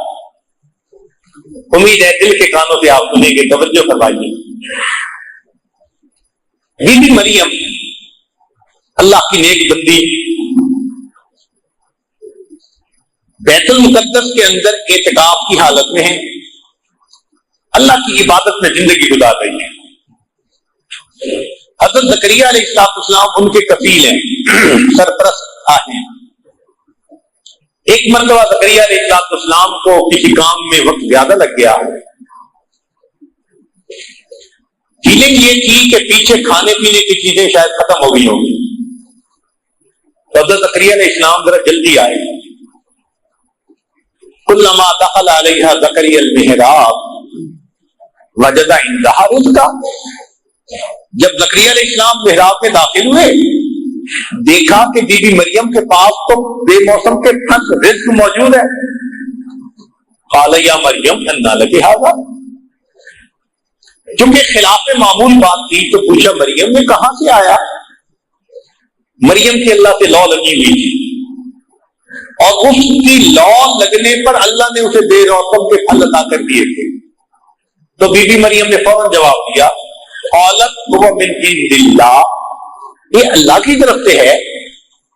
امید ہے دل کے کانوں سے آپ سنیں گے، توجہ فرمائیے۔ بی بی مریم اللہ کی نیک بندی بیت المقدس کے اندر اعتکاف کی حالت میں ہے، اللہ کی عبادت میں زندگی گزار رہی ہے۔ حضرت زکریہ علیہ السلام ان کے کفیل ہیں، سرپرست ہیں۔ ایک مرتبہ زکریہ علیہ السلام کو کسی کام میں وقت زیادہ لگ گیا، فیلنگ یہ تھی کہ پیچھے کھانے پینے کی چیزیں شاید ختم ہو گئی ہوں گی، تو حضرت زکریہ علیہ السلام ذرا جلدی آئے۔ کلما دخل علیہا زکریا المحراب وجد عندہا رزقا، جب زکریا علیہ السلام محراب میں داخل ہوئے دیکھا کہ بی بی مریم کے پاس تو بے موسم کے پھل رزق موجود ہے۔ قال یا مریم انا لک ھذا، چونکہ خلاف معمول بات تھی تو پوچھا مریم نے کہاں سے آیا؟ مریم کی اللہ سے لو لگی ہوئی تھی، اور اس کی لو لگنے پر اللہ نے اسے بے موسم کے پھل عطا کر دیے تھے۔ تو بی بی مریم نے فوراً جواب دیا، قالت هو من عند اللہ، یہ اللہ کی طرف سے ہے،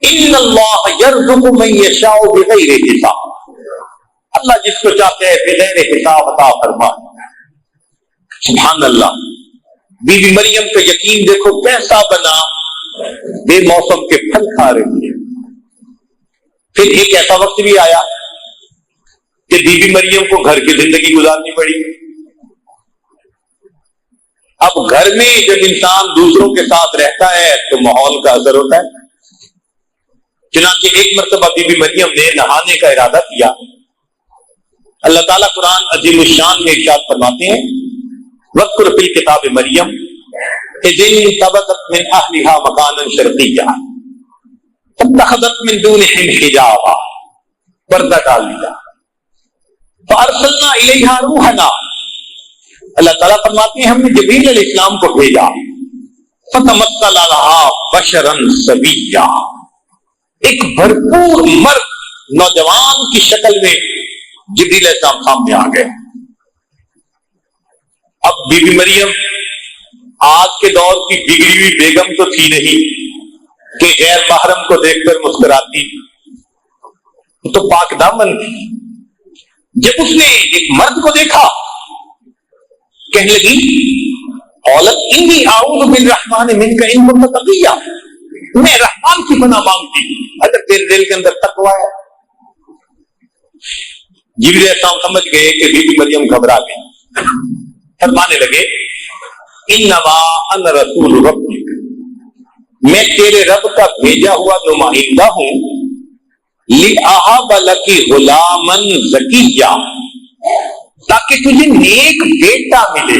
ان اللہ یرزق من یشاء بغیر حساب، اللہ جس کو چاہتے ہیں بغیر حساب عطا فرماتا۔ سبحان اللہ، بی بی مریم کا یقین دیکھو کیسا بنا، بے موسم کے پھل کھا رہی ہے۔ پھر ایک ایسا وقت بھی آیا کہ بی بی مریم کو گھر کی زندگی گزارنی پڑی۔ اب گھر میں جب انسان دوسروں کے ساتھ رہتا ہے تو ماحول کا اثر ہوتا ہے۔ چنانچہ ایک مرتبہ بی بی مریم نے نہانے کا ارادہ کیا۔ اللہ تعالیٰ قرآن عظیم الشان میں ارشاد فرماتے ہیں، وَاذْكُرْ فِي الْكِتَابِ مریم إِذِ انتبذت من أهلها مكانا شرقيا فاتخذت من دونهم حجابا، پردہ ڈال لیا، فأرسلنا إليها روحنا، اللہ تعالیٰ فرماتے ہیں ہم نے جبریل علیہ السلام کو بھیجا، فتمثل لها بشرا سویا، ایک بھرپور مرد نوجوان کی شکل میں جبریل علیہ السلام سامنے آ گئے۔ اب بی بی مریم آج کے دور کی بگڑی ہوئی بیگم تو تھی نہیں کہ غیر محرم کو دیکھ کر مسکراتی، تو پاک دامن تھی۔ جب اس نے ایک مرد کو دیکھا کہنے لگی، قالت انی اعوذ بالرحمن منک ان کنت تقیا، میں رحمان کی پناہ مانگتی ہوں اگر تیرے دل کے اندر تقوی ہے۔ جبریل علیہ السلام سمجھ گئے کہ بی بی مریم گھبرا گئی، فرمانے لگے، انما انا رسول ربک، میں تیرے رب کا بھیجا ہوا نمائندہ ہوں، لِأَهَبَ لَكِ غُلَامًا زَكِيًّا، تاکہ تجھے نیک بیٹا ملے۔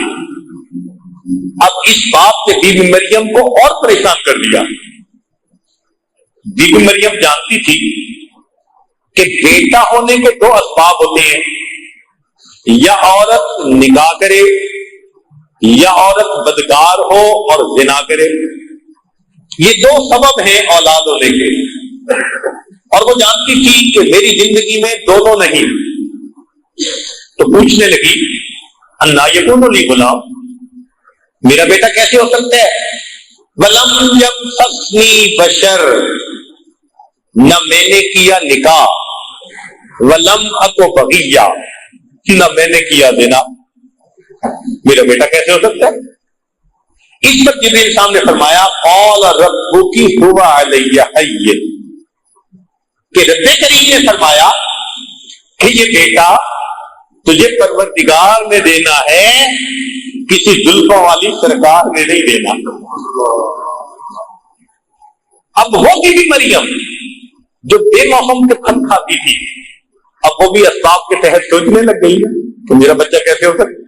اب اس بات سے بی بی مریم کو اور پریشان کر دیا۔ بی بی مریم جانتی تھی کہ بیٹا ہونے کے دو اسباب ہوتے ہیں، یا عورت نکاح کرے یا عورت بدکار ہو اور زنا کرے، یہ دو سبب ہیں اولاد ہونے کے، اور وہ جانتی تھی کہ میری زندگی میں دونوں نہیں، تو پوچھنے لگی، انا یکون لی غلام، میرا بیٹا کیسے ہو سکتا ہے؟ ولم یمسسنی بشر، نہ میں نے کیا نکاح، ولم اک بغیہ، نہ میں نے کیا زنا، میرا بیٹا کیسے ہو سکتا ہے؟ اس پر جبریل السلام نے فرمایا، قال ربک هو علی حی، کہ رب کریم نے فرمایا کہ یہ بیٹا تجھے پروردگار نے دینا ہے، کسی زلفوں والی سرکار نے نہیں دینا۔ اب ہوگی بھی مریم جو بے موسم کے پھل کھاتی تھی، اب وہ بھی اسباب کے تحت سوچنے لگ گئی ہے کہ میرا بچہ کیسے ہو سکتا۔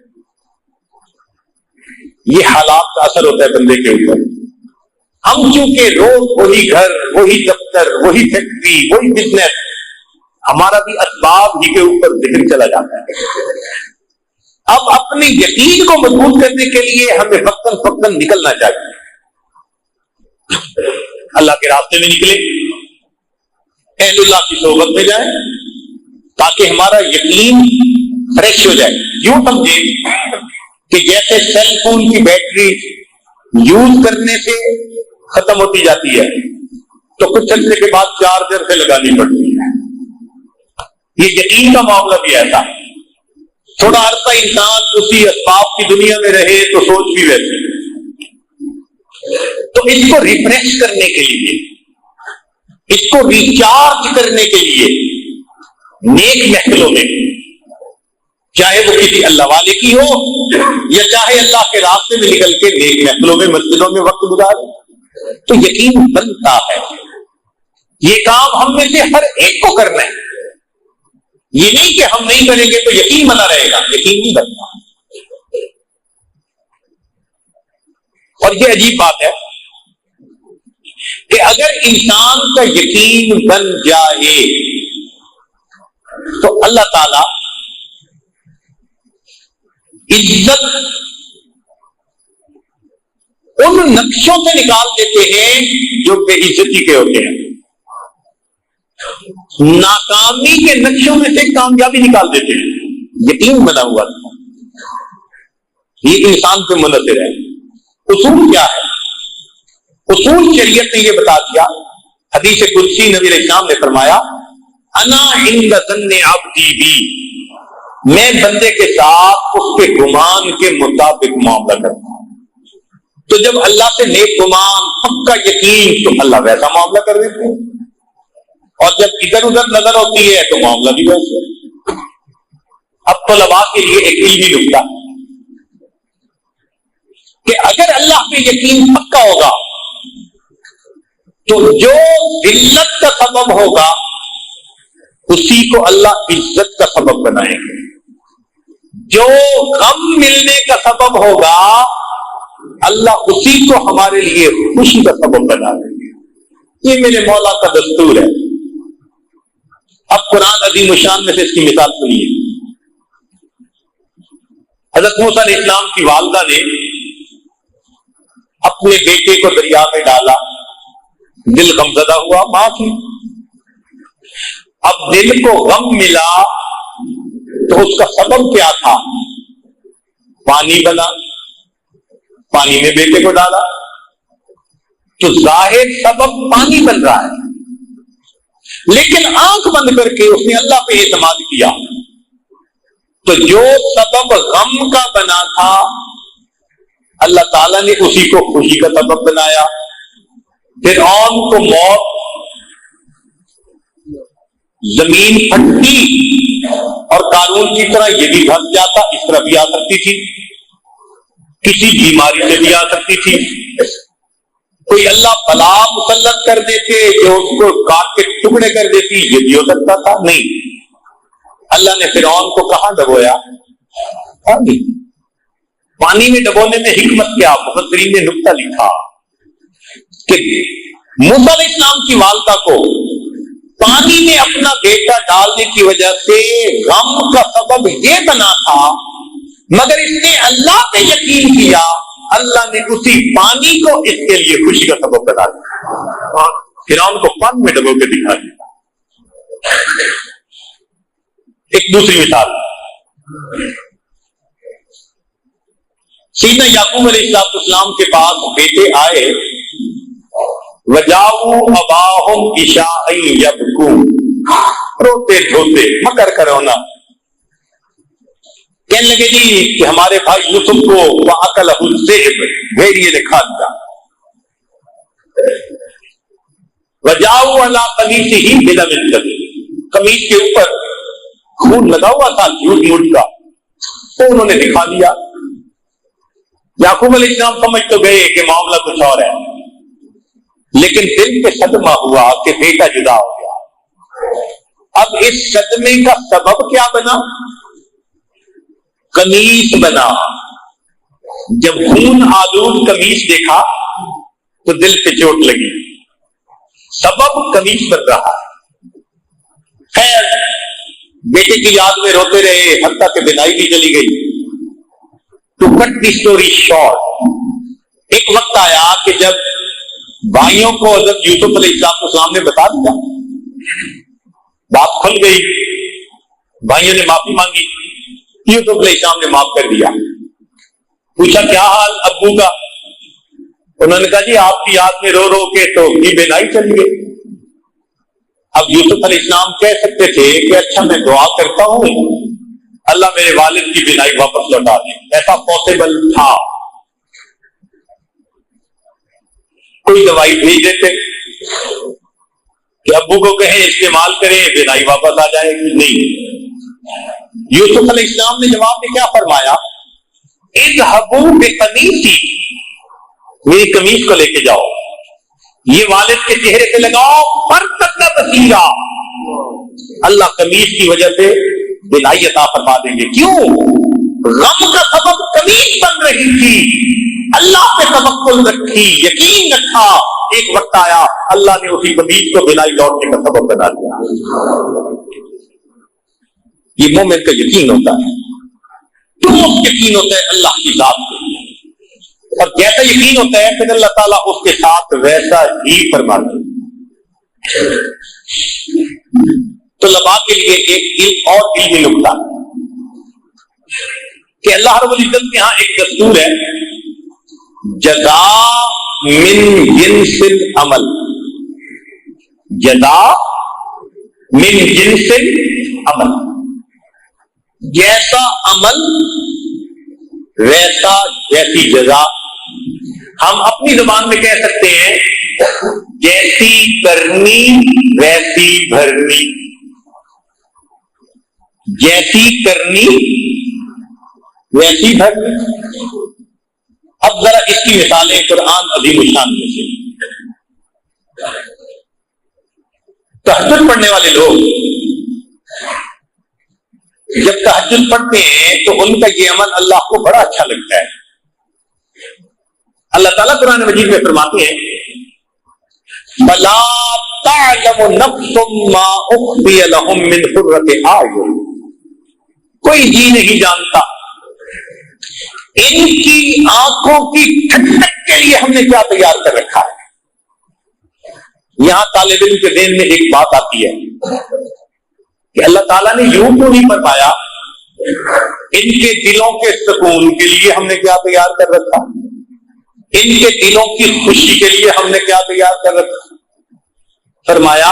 یہ حالات کا اثر ہوتا ہے بندے کے اوپر۔ ہم چونکہ روز وہی گھر، وہی دفتر، وہی فیکٹری، وہی بزنس، ہمارا بھی اسباب ہی کے اوپر ذہن چلا جاتا ہے۔ اب اپنے یقین کو مضبوط کرنے کے لیے ہمیں وقتاً فوقتاً نکلنا چاہیے، اللہ کے راستے میں نکلے، اہل اللہ کی صحبت میں جائیں تاکہ ہمارا یقین فریش ہو جائے۔ یوں سمجھیں کہ جیسے سیل فون کی بیٹری یوز کرنے سے ختم ہوتی جاتی ہے تو کچھ عرصے کے بعد چارجر سے لگانی پڑتی ہے، یہ یقین کا معاملہ بھی ایسا۔ تھوڑا عرصہ انسان اسی اسباب کی دنیا میں رہے تو سوچ بھی ویسے، تو اس کو ریفریش کرنے کے لیے، اس کو ریچارج کرنے کے لیے نیک محفلوں میں، چاہے وہ کسی اللہ والے کی ہو یا چاہے اللہ کے راستے میں نکل کے نیک محفلوں میں، مسجدوں میں وقت گزارے، تو یقین بنتا ہے۔ یہ کام ہم میں سے ہر ایک کو کرنا ہے، یہ نہیں کہ ہم نہیں کریں گے تو یقین بنا رہے گا، یقین نہیں بنتا۔ اور یہ عجیب بات ہے کہ اگر انسان کا یقین بن جائے تو اللہ تعالی عزت ان نقشوں سے نکال دیتے ہیں جو بے عزتی کے ہوتے ہیں، ناکامی کے نقشوں میں سے کامیابی نکال دیتے ہیں۔ یقین بنا ہوا تھا، یہ انسان پہ منحصر ہے۔ اصول کیا ہے؟ اصول شریعت نے یہ بتا دیا، حدیث قدسی نبی علیہ السلام نے فرمایا انا عند ظن عبدی بی، میں بندے کے ساتھ اس کے گمان کے مطابق معاملہ کرتا ہوں۔ تو جب اللہ سے نیک گمان، پکا یقین، تو اللہ ویسا معاملہ کر دیتے ہیں، اور جب ادھر ادھر نظر ہوتی ہے تو معاملہ بھی ویسے۔ اب طلباء کے لیے ایک علمی نکتہ کہ اگر اللہ پہ یقین پکا ہوگا تو جو ذلت کا سبب ہوگا اسی کو اللہ عزت کا سبب بنائیں گے، جو غم ملنے کا سبب ہوگا اللہ اسی کو ہمارے لیے خوشی کا سبب بنا دیں گے۔ یہ میرے مولا کا دستور ہے۔ اب قرآن عظیم الشان میں سے اس کی مثال سنیے۔ حضرت موسیٰ علیہ السلام کی والدہ نے اپنے بیٹے کو دریا میں ڈالا، دل غمزدہ ہوا، ماں تھی، اب دل کو غم ملا تو اس کا سبب کیا تھا؟ پانی بنا، پانی میں بیٹے کو ڈالا تو ظاہر سبب پانی بن رہا ہے، لیکن آنکھ بند کر کے اس نے اللہ پہ اعتماد کیا تو جو سبب غم کا بنا تھا اللہ تعالیٰ نے اسی کو خوشی کا سبب بنایا۔ فرعون کو موت، زمین پھٹتی اور قارون کی طرح یہ بھی دھس جاتا، اس طرح بھی آ سکتی تھی، کسی بیماری سے بھی آ سکتی تھی، کوئی اللہ بلا مسلط کر دیتے جو اس کو کاٹ کے ٹکڑے کر دیتی، یہ بھی ہو سکتا تھا۔ نہیں، اللہ نے فرعون کو کہاں ڈبویا؟ پانی میں ڈبونے میں حکمت کیا؟ مفسرین نے نکتہ لکھا کہ موسیٰ علیہ السلام کی والدہ کو پانی میں اپنا بیٹا ڈالنے کی وجہ سے غم کا سبب یہ بنا تھا، مگر اس نے اللہ پہ یقین کیا، اللہ نے اسی پانی کو اس کے لیے خوشی کا سبب بنا دیا، فرعون کو پانی میں ڈبو کے دکھا دیا۔ ایک دوسری مثال، سیدنا یعقوب علیہ السلام کے پاس بیٹے آئے، وجاؤ اباہم عشاء یبکون، روتے دھوتے مکر کرونا، کہنے لگے جی کہ ہمارے بھائی یوسف کو وَأَكَلَهُ الذِّئْبُ، بھیڑیے نے کھا دیا۔ وجاؤ علی قمیصہ بدم کذب، قمیص کے اوپر خون لگا ہوا تھا جھوٹ موٹ کا، تو انہوں نے دکھا دیا۔ یعقوب علیہ السلام سمجھ تو گئے کہ معاملہ کچھ اور ہے، لیکن دل پہ صدمہ ہوا کہ بیٹا جدا ہو گیا۔ اب اس صدمے کا سبب کیا بنا؟ قمیص بنا۔ جب خون آلود قمیص دیکھا تو دل پہ چوٹ لگی، سبب قمیص بن رہا۔ خیر بیٹے کی یاد میں روتے رہے، حتیٰ کہ بینائی بھی چلی گئی۔ To cut the story short, ایک وقت آیا کہ جب بھائیوں کو حضرت یوسف علیہ السلام نے بتا دیا، بات کھل گئی، بھائیوں نے معافی مانگی، یوسف علیہ السلام نے معاف کر دیا۔ پوچھا کیا حال ابو کا؟ انہوں نے کہا جی آپ کی یاد میں رو رو کے تو بینائی چلی گئی۔ اب یوسف علیہ السلام کہہ سکتے تھے کہ اچھا میں دعا کرتا ہوں اللہ میرے والد کی بینائی واپس لوٹا دے، ایسا پاسبل تھا، کوئی دوائی بھیج دیتے کہ ابو کو کہیں استعمال کریں بینائی واپس آ جائے گی۔ نہیں، یوسف علیہ السلام نے جواب میں کیا فرمایا؟ اذهبوا بقمیصی، میری قمیص کو لے کے جاؤ، یہ والد کے چہرے پہ لگاؤ، فرتقا بصیرا، اللہ قمیص کی وجہ سے بینائی عطا فرما دیں گے۔ کیوں؟ غم کا سبب قمیص بن رہی تھی، اللہ پہ توکل رکھی، یقین رکھا، ایک وقت آیا اللہ نے اسی قمیص کو بینائی لوٹنے کا سبب بنا دیا۔ یہ مومن کا یقین ہوتا ہے، کیوں یقین ہوتا ہے اللہ کی ذات پہ، اور جیسا یقین ہوتا ہے پھر اللہ تعالیٰ اس کے ساتھ ویسا ہی فرماتے ہیں۔ تو طلباء کے لیے ایک اور علمی نکتہ کہ اللہ رب العزت کے یہاں ایک دستور ہے، جزاء من جنس العمل، جزاء من جنس العمل، جیسا عمل ویسا جیسی جزا۔ ہم اپنی زبان میں کہہ سکتے ہیں جیسی کرنی ویسی بھرنی، جیسی کرنی ویسی بھرنی۔ اب ذرا اس کی مثالیں قرآن عظیم الشان میں سے۔ تہجد پڑھنے والے لوگ جب تہجد پڑھتے ہیں تو ان کا یہ عمل اللہ کو بڑا اچھا لگتا ہے۔ اللہ تعالیٰ قرآن مجید میں فرماتے ہیں فَلَا تَعْلَمُ نَفْسٌ مَّا أُخْفِيَ لَهُم مِّن قُرَّةِ أَعْيُنٍ، کوئی جی نہیں جانتا ان کی آنکھوں کی ٹھنڈک کے لیے ہم نے کیا تیار کر رکھا ہے۔ یہاں طالب علم کے ذہن میں ایک بات آتی ہے کہ اللہ تعالیٰ نے یوں تو نہیں فرمایا ان کے دلوں کے سکون کے لیے ہم نے کیا تیار کر رکھا، ان کے دلوں کی خوشی کے لیے ہم نے کیا تیار کر رکھا، فرمایا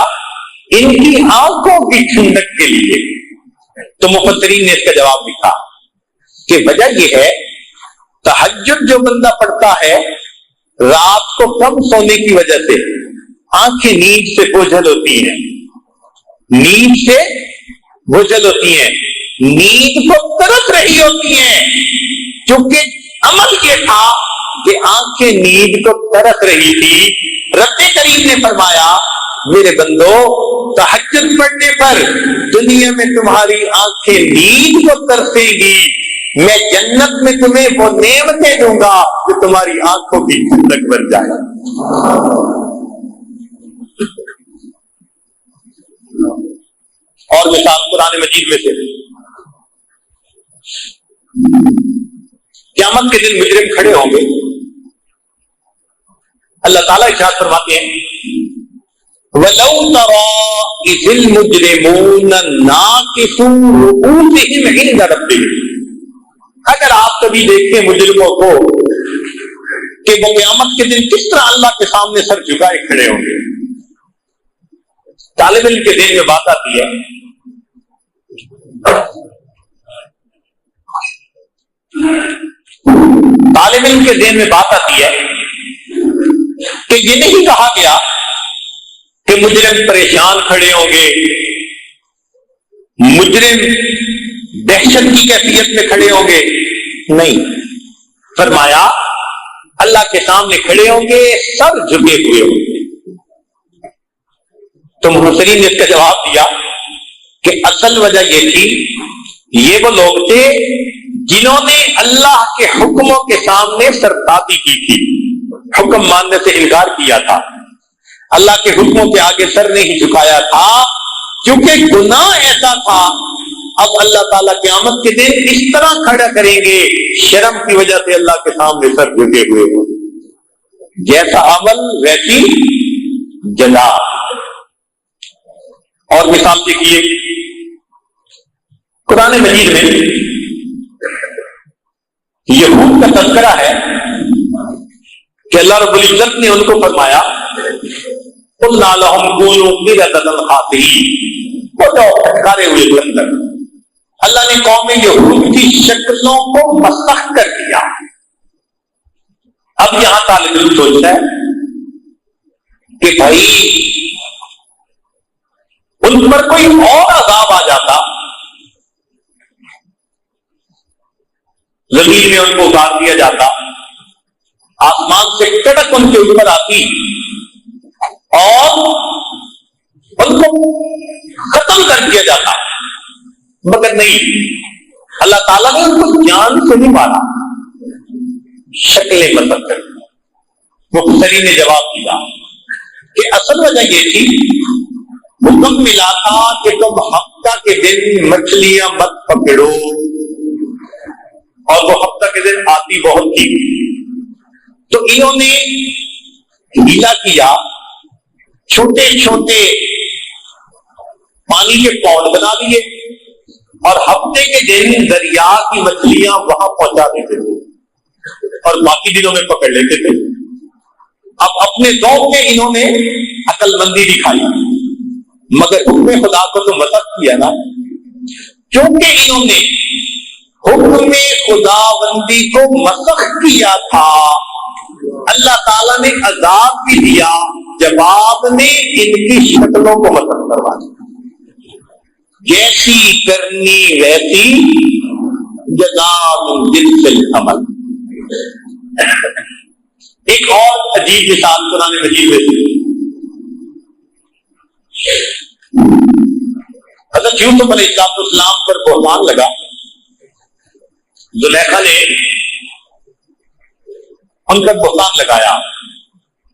ان کی آنکھوں کی ٹھنڈک کے لیے۔ تو مفسرین نے اس کا جواب لکھا کہ وجہ یہ ہے تہجد جو بندہ پڑھتا ہے رات کو کم سونے کی وجہ سے آنکھیں نیند سے بوجھل ہوتی ہیں، نیند سے بوجھل ہوتی ہیں، نیند کو ترس رہی ہوتی ہیں، کیونکہ عمل یہ تھا کہ آنکھیں نیند کو ترس رہی تھی۔ رب کریم نے فرمایا میرے بندو تہجد پڑھنے پر دنیا میں تمہاری آنکھیں نیند کو ترسیں گی، میں جنت میں تمہیں وہ نعمتیں دوں گا کہ تمہاری آنکھوں کی ٹھنڈک بن جائے۔ اور مثال قرآن مجید میں سے قیامت کے دن مجرم کھڑے ہوں گے، اللہ تعالیٰ ارشاد فرماتے ہیں وَلَوْ تَرَىٰ إِذِ الْمُجْرِمُونَ نَاكِسُو رُءُوسِهِمْ عِندَ رَبِّهِمْ، اگر آپ کبھی دیکھیں مجرموں کو کہ وہ قیامت کے دن کس طرح اللہ کے سامنے سر جھکائے کھڑے ہوں گے۔ طالب علم کے ذہن میں بات آتی ہے طالب علم کے ذہن میں بات آتی ہے کہ یہ نہیں کہا گیا کہ مجرم پریشان کھڑے ہوں گے، مجرم دہشت کی کیفیت میں کھڑے ہوں گے، نہیں، فرمایا اللہ کے سامنے کھڑے ہوں گے سر جھکے ہوئے ہوں گے۔ تو مفسرین نے اس کا جواب دیا کہ اصل وجہ یہ تھی، یہ وہ لوگ تھے جنہوں نے اللہ کے حکموں کے سامنے سرتابی کی تھی، حکم ماننے سے انکار کیا تھا، اللہ کے حکموں کے آگے سر نہیں جھکایا تھا، کیونکہ گناہ ایسا تھا۔ اب اللہ تعالیٰ قیامت کے دن اس طرح کھڑا کریں گے، شرم کی وجہ سے اللہ کے سامنے سر جھکے ہوئے ہوں، جیسا عمل ویسی جزا۔ اور مثال دیکھیے قرآن مجید میں یہود کا تذکرہ ہے کہ اللہ رب العزت نے ان کو فرمایا قُلْنَا لَهُمْ كُونُوا قِرَدَةً خَاسِئِينَ، وہ جو پھٹکارے ہوئے بندر، اللہ نے قوم یہود کی شکلوں کو مسخ کر دیا۔ اب یہاں طالب علم سوچتا ہے کہ بھائی ان پر کوئی اور عذاب آ جاتا، زمین میں ان کو اتار دیا جاتا، آسمان سے کڑک ان کے اوپر آتی اور ان کو ختم کر دیا جاتا، مگر نہیں، اللہ تعالیٰ نے ان کو جان سے نہیں مارا، شکلیں بدل کر۔ مفسرین نے جواب دیا کہ اصل وجہ یہ تھی، حکم ملا تھا کہ تم ہفتہ کے دن مچھلیاں مت پکڑو، اور وہ ہفتہ کے دن آتی بہت تھی، تو انہوں نے ہیلا کیا، چھوٹے چھوٹے پانی کے پونڈ بنا لیے اور ہفتے کے دن دریا کی مچھلیاں وہاں پہنچا دیتے تھے اور باقی دنوں میں پکڑ لیتے تھے۔ اب اپنے ذوق میں انہوں نے عقل مندی دکھائی، مگر حکم خدا کو تو مسخ کیا نا، کیونکہ انہوں نے حکم خداوندی کو مسخ کیا تھا، اللہ تعالیٰ نے عذاب بھی دیا، جواب نے ان کی شکلوں کو مسخ کروا دیا۔ جیسی کرنی ویسی جزاء من جنس العمل۔ ایک اور عجیب مثال قرآن مجید میں حضرت یوسف علیہ السلام پر بہتان لگا، زلیخا نے ان پر بہتان لگایا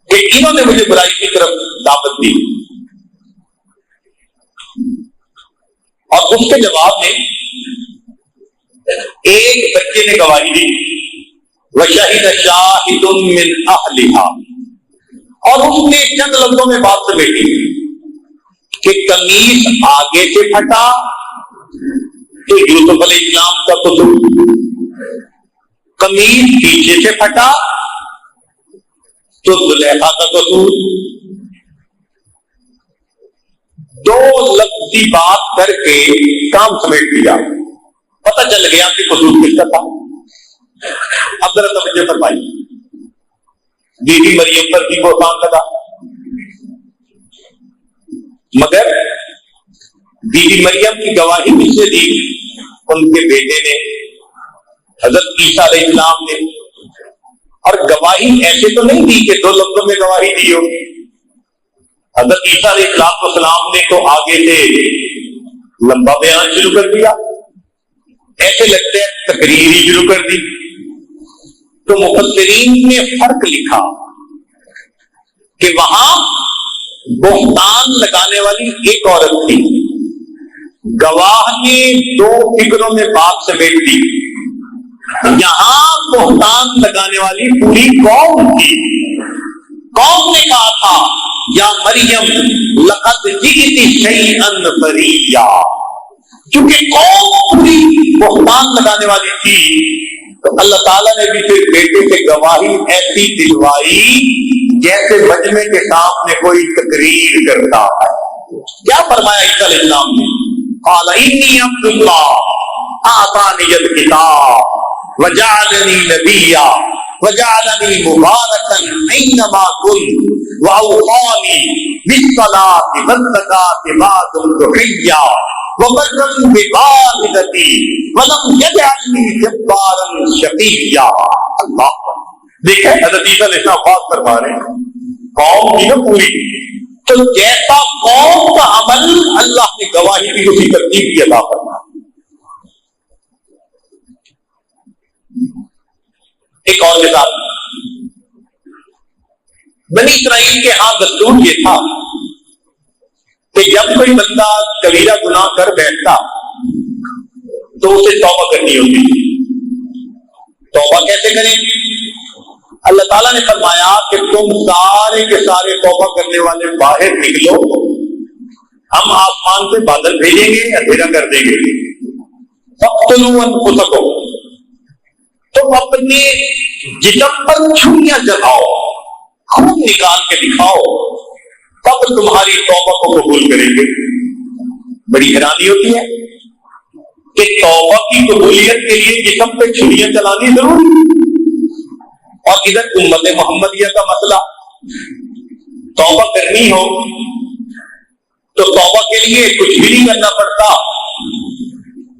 کہ انہوں نے مجھے برائی کی طرف دعوت دی، اور اس کے جواب میں ایک بچے نے گواہی دی، وَشَهِدَ شَاهِدٌ مِّنْ أَهْلِهَا، اور اس نے چند لفظوں میں بات سمیٹی کہ قمیص آگے سے پھٹا تو یوسف علیہ السلام کا قصور، قمیص پیچھے سے پھٹا تو زلیخا کا قصور، دو لفظی بات کر کے کام سمیٹ دیا، پتہ چل گیا کہ قصور کس کا تھا۔ اب ذرا توجہ فرمائیے، بی بی مریم پر بھی بہتان لگا، مگر بی بی مریم کی گواہی کس نے دی؟ ان کے بیٹے نے، حضرت عیسیٰ علیہ السلام نے، اور گواہی ایسے تو نہیں دی کہ دو لفظوں میں گواہی دی ہو، حضرت عیسیٰ علیہ السلام نے تو آگے سے لمبا بیان شروع کر دیا، ایسے لگتے ہیں تقریر ہی شروع کر دی۔ تو مفسرین نے فرق لکھا کہ وہاں بہتان لگانے والی ایک عورت تھی، گواہ نے دو فکروں میں بات سمیٹ دی، یہاں بہتان لگانے والی پوری قوم تھی۔ قوم نے کہا تھا یا مریم لقد جئتی شیئا فریّا، کیونکہ قوم پوری بہتان لگانے والی تھی، تو اللہ تعالیٰ نے بھی پھر بیٹے سے گواہی ایسی دلوائی جیسے مجمع کے سامنے کوئی تقریر کرتا ہے۔ کیا فرمایا عیسیٰ علیہ السلام نے؟ قال انی عبد اللہ آتانی الکتاب وجعلنی نبیا وجعلنی مبارکا اینما کنت واوصانی بالصلاۃ والزکاۃ ما دمت حیا وبرا بوالدتی ولم یجعلنی جبارا شقیا. اللہ دیکھیں حضرت عیسیٰ علیہ السلام بات فرما رہے ہیں قوم کی نا پوری، تو جیسا قوم کا عمل اللہ نے گواہی کی اسی ترتیب کی عطا فرما. ایک اور مثال، بنی اسرائیل کے ہاں دستور یہ تھا کہ جب کوئی بندہ کبیرہ گناہ کر بیٹھتا تو اسے توبہ کرنی ہوتی تھی. توبہ کیسے کریں؟ اللہ تعالیٰ نے فرمایا کہ تم سارے کے سارے توبہ کرنے والے باہر نکلو، ہم آسمان سے بادل بھیجیں گے، اندھیرا کر دیں گے. فاقتلوا انفسکم، تم اپنے جسم پر چھریاں چلاؤ، خون نکال کے دکھاؤ، تب تمہاری توبہ کو قبول کریں گے. بڑی حیرانی ہوتی ہے کہ توبہ کی قبولیت کے لیے جسم پہ چھریاں چلانی ضروری، اور ادھر امت محمدیہ کا مسئلہ توبہ کرنی ہو تو توبہ کے لیے کچھ بھی نہیں کرنا پڑتا،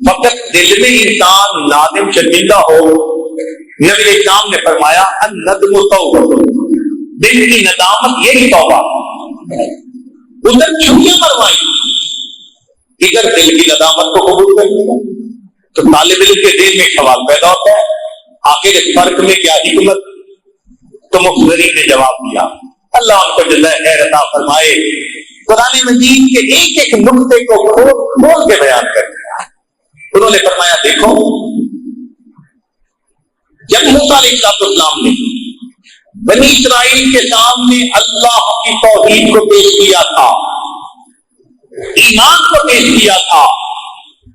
فقط دل میں انسان نادم شرمندہ ہو. نبی اسلام نے فرمایا الندم توبہ، دل کی ندامت یہی توبہ. ادھر چھریاں مروائی، ادھر دل کی ندامت کو قبول کر لیا. تو طالب علم کے دل میں سوال پیدا ہوتا ہے آخر اس فرق میں کیا حکمت؟ تو مفسرین نے جواب دیا، اللہ ان کو جزائے خیر عطا فرمائے، قرآن مجید کے ایک ایک نقطے کو کھول کے بیان کر دیا. انہوں نے فرمایا دیکھو، جب موسیٰ علیہ السلام نے بنی اسرائیل کے سامنے اللہ کی توحید کو پیش کیا تھا، ایمان کو پیش کیا تھا،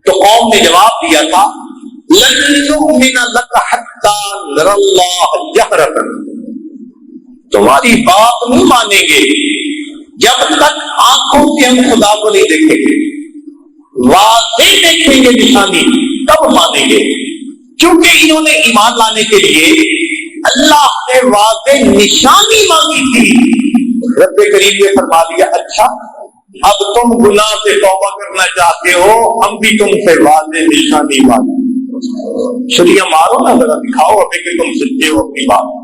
تو قوم نے جواب دیا تھا لن نؤمن لک حتی نری اللہ جہرۃ، تمہاری بات نہیں مانیں گے جب تک آنکھوں سے ہم خدا کو نہیں دیکھیں گے، واضح دیکھیں گے نشانی تب مانیں گے. کیونکہ انہوں نے ایمان لانے کے لیے اللہ سے واضح نشانی مانگی تھی. رب کریم نے فرما دیا اچھا اب تم گناہ سے توبہ کرنا چاہتے ہو، ہم بھی تم سے واضح نشانی مانگیں. چھریاں مارو نا ذرا، دکھاؤ ہمیں کہ تم سچے ہو اپنی بات.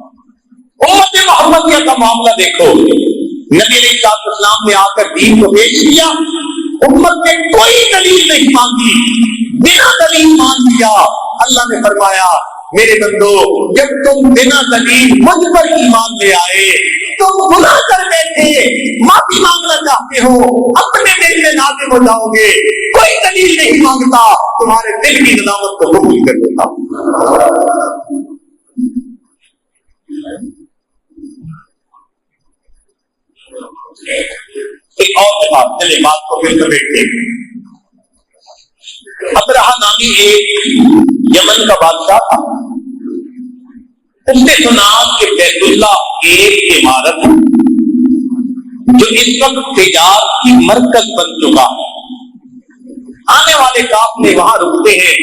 امت محمدیہ کا معاملہ دیکھو، نبی علیہ السلام نے آ کر دین کو پیش کیا، امت نے کوئی دلیل نہیں مانگی، بنا دلیل مان لیا. اللہ نے فرمایا میرے بندو جب تم بنا دلیل مجھ پر ایمان لے آئے، تم گناہ کر بیٹھے، معافی مانگنا چاہتے ہو، اپنے دل میں نادم ہو جاؤ گے، کوئی دلیل نہیں مانگتا، تمہارے دل کی ندامت کو قبول کر دیتا. ایک اور بات، چلے بات کو پھر سمیٹتے ہیں. ابرہہ نامی ایک یمن کا بادشاہ تھا، اس نے سنا کہ بیت اللہ ایک عمارت جو اس وقت تجارت کی مرکز بن چکا ہے، آنے والے قافلے وہاں رکتے ہیں،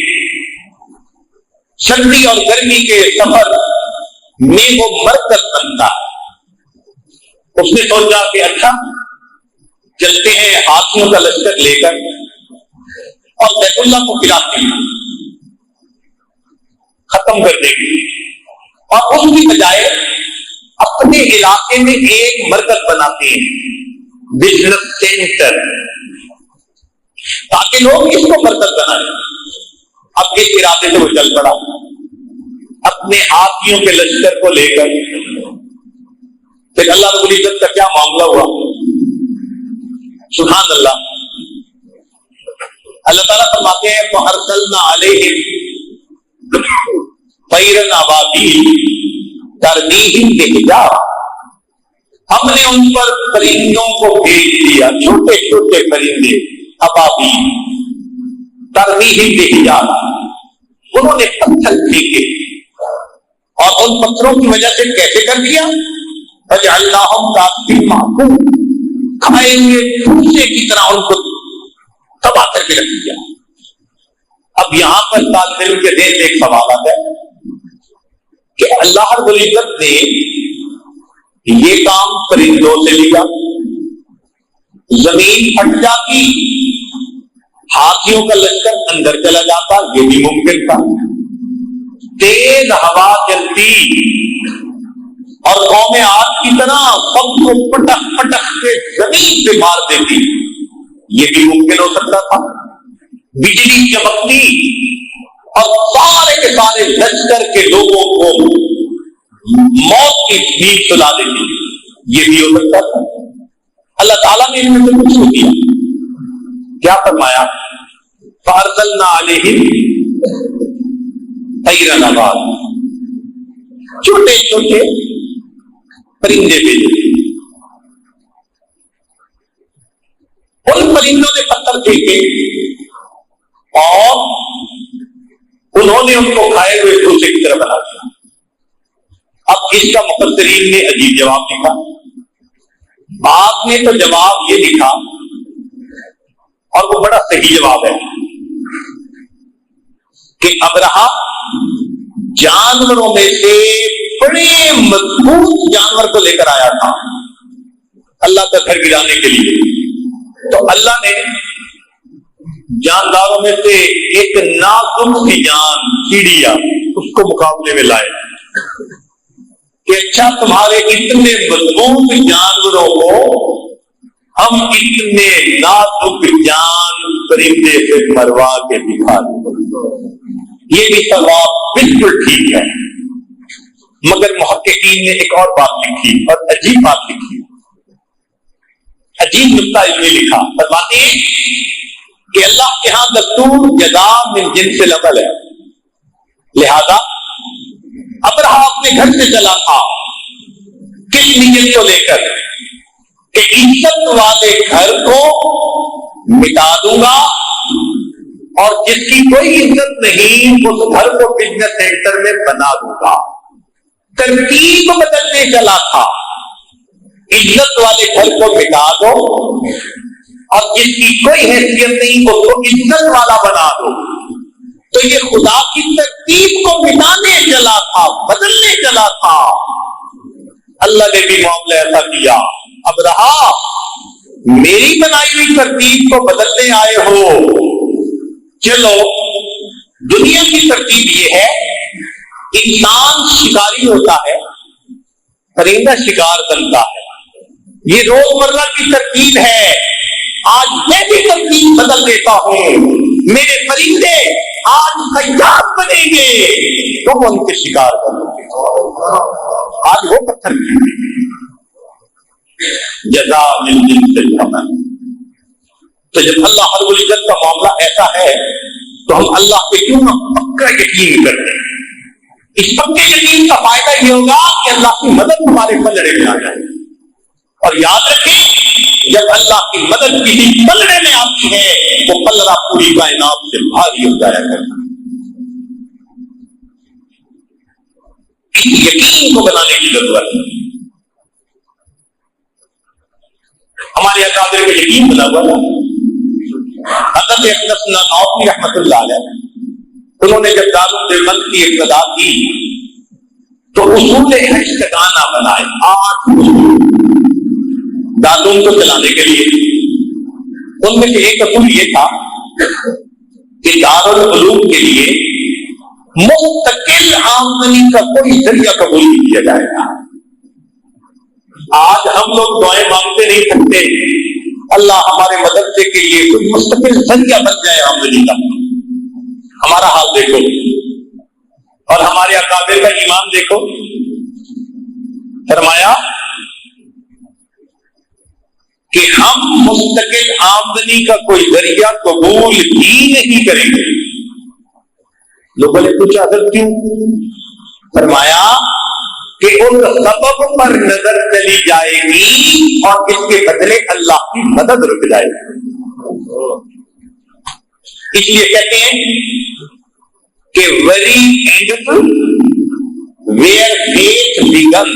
سردی اور گرمی کے سفر میں وہ مرکز بنتا ہے. اس نے سوچا کہ اچھا چلتے ہیں ہاتھیوں کا لشکر لے کر اور بیت اللہ کو گراتے ہیں، ختم کر دیں گے، اور اس کی بجائے اپنے علاقے میں ایک مرکز بناتے ہیں، بزنس سینٹر، تاکہ لوگ اس کو مرکز بنائیں. اب اس ارادے سے وہ چل پڑا اپنے ہاتھیوں کے لشکر کو لے کر. پھر اللہ رب العزت کا کیا معاملہ ہوا، سبحان اللہ. اللہ تعالیٰ فرماتے ہیں فَأَرْسَلْنَا عَلَيْهِمْ طَيْرًا أَبَابِيلَ تَرْمِيهِم بِحِجَارَةٍ، ہم نے ان پر پرندوں کو بھیج دیا، چھوٹے چھوٹے پرندے ابابیل، ترمیہم بحجارہ، انہوں نے پتھر پھینکے، اور ان پتھروں کی وجہ سے کیسے کر دیا، فَجَعَلْنَاهُمْ كَعَصْفٍ مَّأْكُولٍ، کھائے ہوئے بھوسے کی طرح ان کو تباہ کر کے رکھ دیا. اب یہاں پر طالب علم کے ذہن میں ایک سوال آتا ہے کہ اللہ رب العزت نے یہ کام پرندوں سے لیا، زمین پھٹ جاتی، ہاتھیوں کا لشکر اندر چلا جاتا، یہ بھی ممکن تھا، تیز ہوا چلتی اور قوم عاد کی طرح سب کو پٹک پٹک کے زمین پہ مار دیتی، یہ بھی ممکن ہو سکتا تھا، بجلی چمکتی اور سارے کے سارے لشکر کے لوگوں کو موت کی نیند سلا دیتی، یہ بھی ہو سکتا تھا۔ اللہ تعالیٰ نے ان میں سے کچھ نہیں کیا، کیا فرمایا؟ فَأَرْسَلْنَا عَلَيْهِمْ طَيْرًا أَبَابِيلَ، چھوٹے چھوٹے پرندے بھیجے، ان پرندوں نے پتھر پھینکے اور انہوں نے ان کو کھائے ہوئے بھوسے کی طرح بنا دیا۔ اب اس کا مفسرین نے عجیب جواب لکھا، بعد میں تو جواب یہ لکھا اور وہ بڑا صحیح جواب ہے کہ ابرہا جانوروں میں سے بڑے مضبوط جانور کو لے کر آیا تھا اللہ کا گھر گرانے کے لیے، تو اللہ نے جانداروں میں سے ایک نازک سی جان چڑیا اس کو مقابلے میں لائے کہ اچھا تمہارے اتنے مضبوط جانوروں کو ہم اتنے نازک جان پرندے سے مروا کے دکھا دیں، یہ بھی ثواب بالکل ٹھیک ہے، مگر محققین نے ایک اور بات لکھی اور عجیب بات لکھی، عجیب نقطہ علمی لکھا، فرماتے ہیں کہ اللہ کے ہاں دستور جزا من جنس العمل ہے، لہذا ابرہا اپنے گھر سے چلا تھا کس نیت کو لے کر کہ عزت والے گھر کو مٹا دوں گا اور جس کی کوئی عزت نہیں اس گھر کو بزنس سینٹر میں بنا دوں گا، ترتیب بدلنے چلا تھا، عزت والے گھر کو مٹا دو اور جس کی کوئی حیثیت نہیں اس کو عزت والا بنا دو، تو یہ خدا کی ترتیب کو مٹانے چلا تھا، بدلنے چلا تھا۔ اللہ نے بھی معاملہ ایسا کیا، اب رہا میری بنائی ہوئی ترتیب کو بدلنے آئے ہو، چلو دنیا کی ترتیب یہ ہے انسان شکاری ہوتا ہے، پرندہ شکار بنتا ہے، یہ روزمرہ کی ترتیب ہے، آج میں بھی ترتیب بدل دیتا ہوں، میرے پرندے آج سیاد بنیں گے تو وہ ان کے شکار بنیں گے، آج وہ پتھر جزا من جنس العمل۔ تو جب اللہ رب العزت کا معاملہ ایسا ہے تو ہم اللہ پہ کیوں نہ پکا یقین کرتے ہیں؟ اس پکے یقین کا فائدہ یہ ہوگا کہ اللہ کی مدد ہمارے پلڑے میں آ جائے، اور یاد رکھیں جب اللہ کی مدد کسی پلڑے میں آتی ہے وہ پلڑا پوری کائنات سے بھاری ہو جایا کرتا ہے۔ اس یقین کو بنانے کی ضرورت ہے، ہمارے اکابر پہ یقین بنا ہوا تھا۔ حضرت اقدس نانوتوی رحمۃ اللہ علیہ انہوں نے جب دارالدیوبند کی ابتدا کی تو اصول اشتغانہ بنائے، 8 اصول دارالعلوم کو چلانے کے لیے۔ ان میں سے ایک اصول یہ تھا کہ دارالعلوم کے لیے مستقل آمدنی کا کوئی ذریعہ قبول نہیں کیا جائے گا۔ آج ہم لوگ دعائیں مانگتے نہیں سکتے اللہ ہمارے مدرسے کے لیے کوئی مستقل ذریعہ بن جائے آمدنی کا، ہمارا حال دیکھو اور ہمارے اکابر کا ایمان دیکھو۔ فرمایا کہ ہم مستقل آمدنی کا کوئی ذریعہ قبول ہی نہیں کریں گے۔ لوگوں نے پوچھا اگر کیوں؟ فرمایا کہ ان سبب پر نظر چلی جائے گی اور اس کے بدلے اللہ کی مدد رک جائے گی۔ اس لیے کہتے ہیں کہ worry ends where faith begins،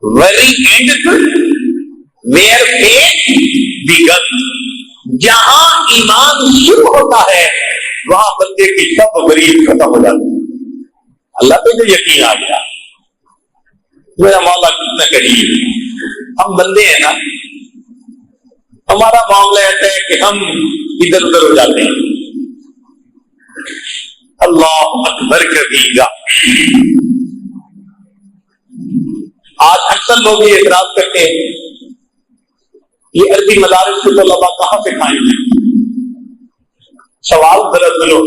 worry ends where faith begins، جہاں ایمان شروع ہوتا ہے وہاں بندے کی سب غریب ختم ہو جاتی ہے۔ اللہ پہ جو یقین آ گیا میرا مولا کتنا قریب. ہم بندے ہیں نا, ہمارا معاملہ ایسا ہے کہ ہم ادھر ادھر ہو جاتے ہیں. اللہ اکبر کبیرہ. آج اکثر لوگ یہ اعتراض کرتے ہیں یہ عربی مدارس کے طلباء کہاں سے کھائیں گے. سوال ذرا سنو,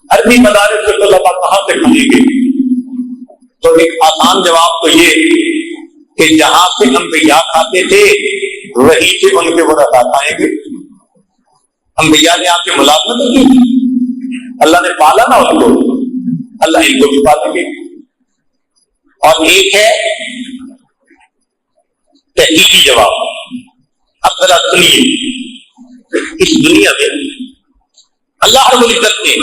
عربی مدارس کے طلباء کہاں سے کھائیں گے؟ تو ایک آسان جواب تو یہ کہ جہاں سے انبیاء کھاتے تھے وہیں سے ان کے ورثاء کھائیں گے. انبیاء نے آپ کی ملازمت کی, اللہ نے پالا نا ان کو, اللہ ان کو بھی پالیں گے. اور ایک ہے تحقیقی جواب. اب ذرا سنیے, اس دنیا میں اللہ رب العزت نے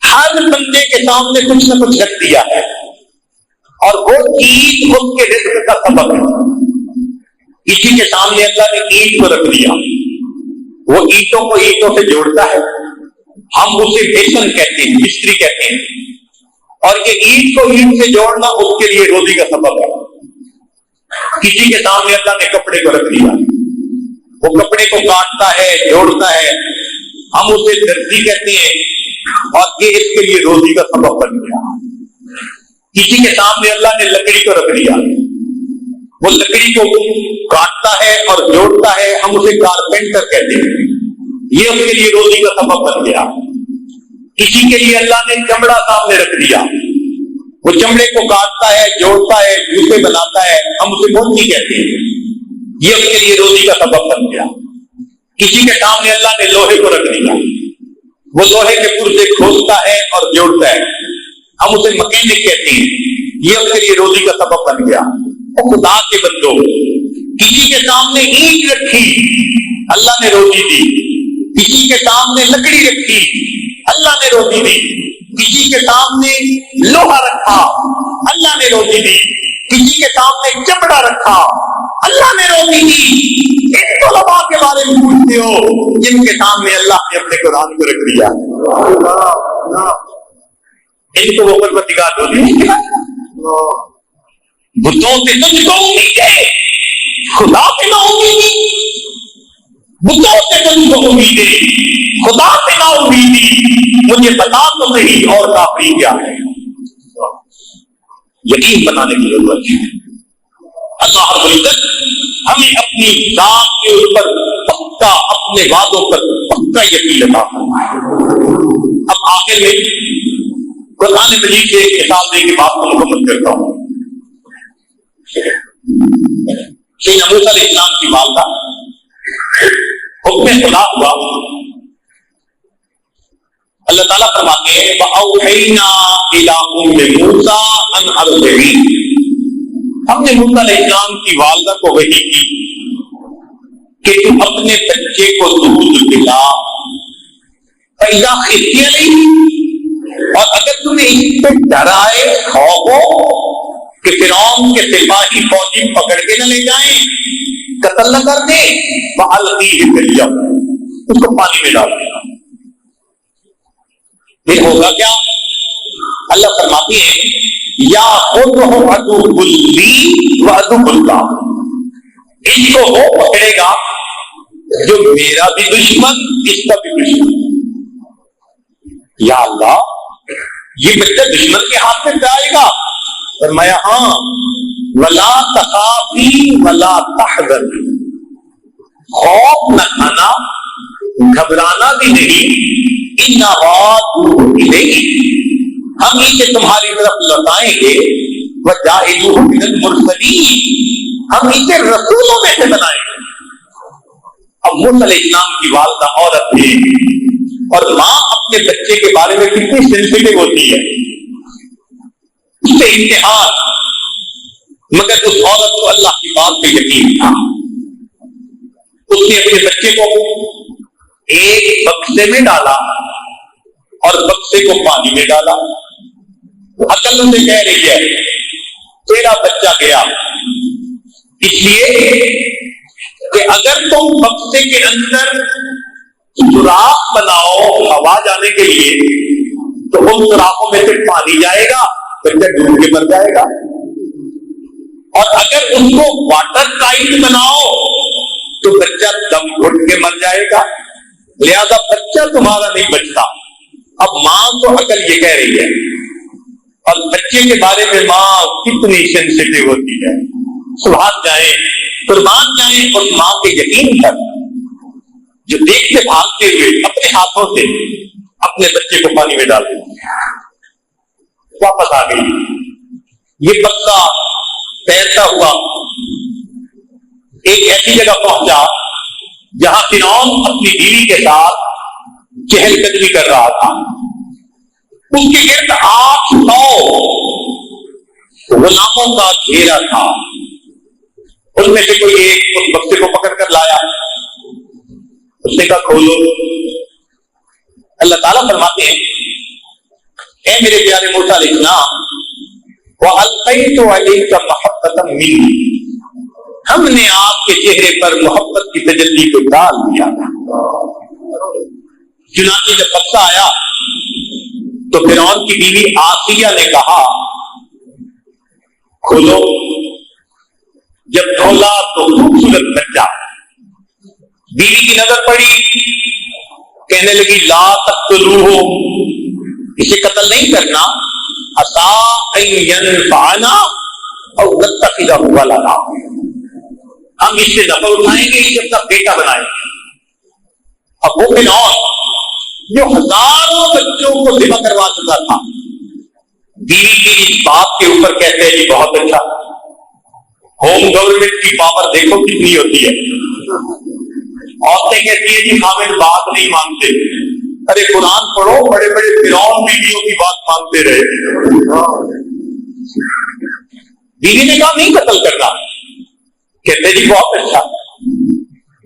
ہر بندے کے سامنے کچھ نہ کچھ رکھ دیا ہے, اور وہ چیز اس کے رزق کا سبب ہے. کسی کے سامنے اللہ نے اینٹ کو رکھ دیا, وہ اینٹوں کو اینٹوں سے جوڑتا ہے, ہم اسے بیسن کہتے ہیں, مستری کہتے ہیں, اور یہ اینٹ کو اینٹ سے جوڑنا اس کے لیے روزی کا سبب ہے. کسی کے سامنے اللہ نے کپڑے کو رکھ دیا, وہ کپڑے کو کاٹتا ہے, جوڑتا ہے, ہم اسے درزی کہتے ہیں, اور یہ اس کے لیے روزی کا سبب بن گیا. کسی کے سامنے اللہ نے لکڑی کو رکھ دیا, وہ لکڑی کو کاٹتا ہے اور جوڑتا ہے, ہم اسے کارپینٹر کہتے ہیں, یہ اس کے لیے روزی کا سبب بن گیا. کسی کے لیے اللہ نے چمڑا سامنے رکھ دیا, وہ چمڑے کو کاٹتا ہے, جوڑتا ہے, جوتے بناتا ہے, ہم اسے موتی کہتے ہیں, یہ اس کے لیے روزی کا سبب بن گیا. کسی کے سامنے اللہ نے لوہے کو رکھ دیا, وہ لوہے کے پرزے کھولتا ہے اور جوڑتا ہے, ہم اسے مکینک کہتے ہیں, یہ اس کے لیے روزی کا سبب بن گیا. خدا کے بندوں, کسی کے سامنے اینٹ رکھی اللہ نے روزی دی, کسی کے سامنے لکڑی رکھی اللہ نے روزی دی, کسی کے سامنے لوہا رکھا اللہ نے روزی دی, کسی کے سامنے چمڑا رکھا اللہ نے روزی دی. ان طلباء کے بارے میں پوچھتے ہو جن کے سامنے اللہ نے اپنے قرآن کو رکھ دیا, ان کو وہ پروردگار روزی نہیں کھلائے. بتوں سے تجھ کو امید ہے, خدا سے نہ امیدی. بتوں سے تجھ کو امید ہے, خدا سے نہ امیدی. مجھے بتا تو نہیں اور کافی کیا ہے. یقین بنانے کی ضرورت ہے. اللہ رب العزت ہمیں اپنی ذات کے اوپر پکا, اپنے وعدوں پر پکا یقین عطا فرمائے. اب آخر میں قرآن مجید سے ایک مثال دے کے بات کو مکمل کرتا ہوں. سیدنا موسیٰ علیہ السلام کی والدہ حکم خدا ہوا, اللہ تعالیٰ فرماتے ہیں وَأَوْحَيْنَا إِلَىٰ أُمِّ مُوسَىٰ أَنْ أَرْضِعِيهِ. ہم نے موسیٰ علیہ السلام کی والدہ کو وحی کی کہ تم اپنے بچے کو دودھ پلا. فَإِذَا خِفْتِ عَلَيْهِ, اور اگر تمہیں اس پہ ڈر آئے, خوف ہو کہ فرعون کے سپاہی فوجی پکڑ کے نہ لے جائیں, قتل نہ کر دیں, فَأَلْقِيهِ فِي الْيَمِّ, اس کو پانی میں ڈال دینا. پھر ہوگا کیا؟ اللہ فرماتی ہے یا خُذْهُ عَدُوٌّ لِّي وَعَدُوٌّ لَّهُ, اس کو وہ پکڑے گا جو میرا بھی دشمن, اس کا بھی دشمن. یا اللہ, یہ بچہ دشمن کے ہاتھ میں جائے گا؟ فرمایا ہاں, وَلَا تَخَافِي وَلَا تَحْزَنِي, خوف نہ کھانا, گھبرانا بھی نہیں. إِنَّا إِلَيْهِ, ہم اسے تمہاری طرف لوٹائیں گے. وَجَاعِلُوهُ مِنَ الْمُرْسَلِينَ, ہم اسے رسولوں میں سے بنائیں گے. اب موسیٰ علیہ السلام کی والدہ عورت تھی, اور ماں اپنے بچے کے بارے میں کتنی سینسیٹیو ہوتی ہے, اس سے امتحان. مگر اس عورت کو اللہ کی بات پہ یقین تھا. اس نے اپنے بچے کو ایک بکسے میں ڈالا اور بکسے کو پانی میں ڈالا. عقل سے کہہ رہی ہے تیرا بچہ گیا, اس لیے کہ اگر تم بکسے کے اندر سوراخ بناؤ ہوا جانے کے لیے تو ان سوراخوں میں سے پانی جائے گا، بچہ ڈوب کے مر جائے گا. اور اگر اس کو واٹر ٹائٹ بناؤ تو بچہ دم گھٹ کے مر جائے گا. لہذا بچہ تمہارا نہیں بچتا. اب ماں تو عقل یہ کہہ رہی ہے، اور بچے کے بارے میں ماں کتنی سینسیٹیو ہوتی ہے. سبحان جائیں، قربان جائیں اس ماں کے یقین پر جو دیکھتے بھاگتے ہوئے اپنے ہاتھوں سے اپنے بچے کو پانی میں ڈال دیتی ہے. واپس آ گئی. یہ بچہ تیرتا ہوا ایک ایسی جگہ پہنچا جہاں فرعون اپنی بیوی کے ساتھ چہل قدمی کر رہا تھا. اس کے گرد 800 غلاموں کا گھیرا تھا. ان میں سے کوئی ایک اس بچے کو پکڑ کر لایا. اس نے کہا کھولو. اللہ تعالیٰ فرماتے ہیں اے میرے پیارے موسیٰ علیہ السلام وَأَلْقَيْتُ عَلَيْكَ مَحَبَّةً مِّنِّي، ہم نے آپ کے چہرے پر محبت کی تجلی کو ڈال دیا تھا. چنانچہ جب بچہ آیا تو فرعون کی بیوی آسیہ نے کہا کھولو. جب کھولا تو خوبصورت بچہ. بیوی کی نظر پڑی، کہنے لگی لا تقتلوہ، اسے قتل نہیں کرنا، عسیٰ ان ینفعنا او نتخذہ ولدا، ہم اس سے نفع اٹھائیں گے، اسے اپنا بیٹا بنائیں گے. اب وہ فرعون جو ہزاروں بچوں کو ذبح کروا چکا تھا، بیوی کی اس بات کے اوپر کہتے ہیں جی بہت اچھا. ہوم گورنمنٹ کی پاور دیکھو کتنی ہوتی ہے. عورتیں کہتی ہیں جی خامد بات نہیں مانتے. ارے قرآن پڑھو، بڑے بڑے فرعون بیویوں کی بات مانتے رہے. بیوی نے کہا نہیں قتل کرنا. کہتے جی بہت اچھا،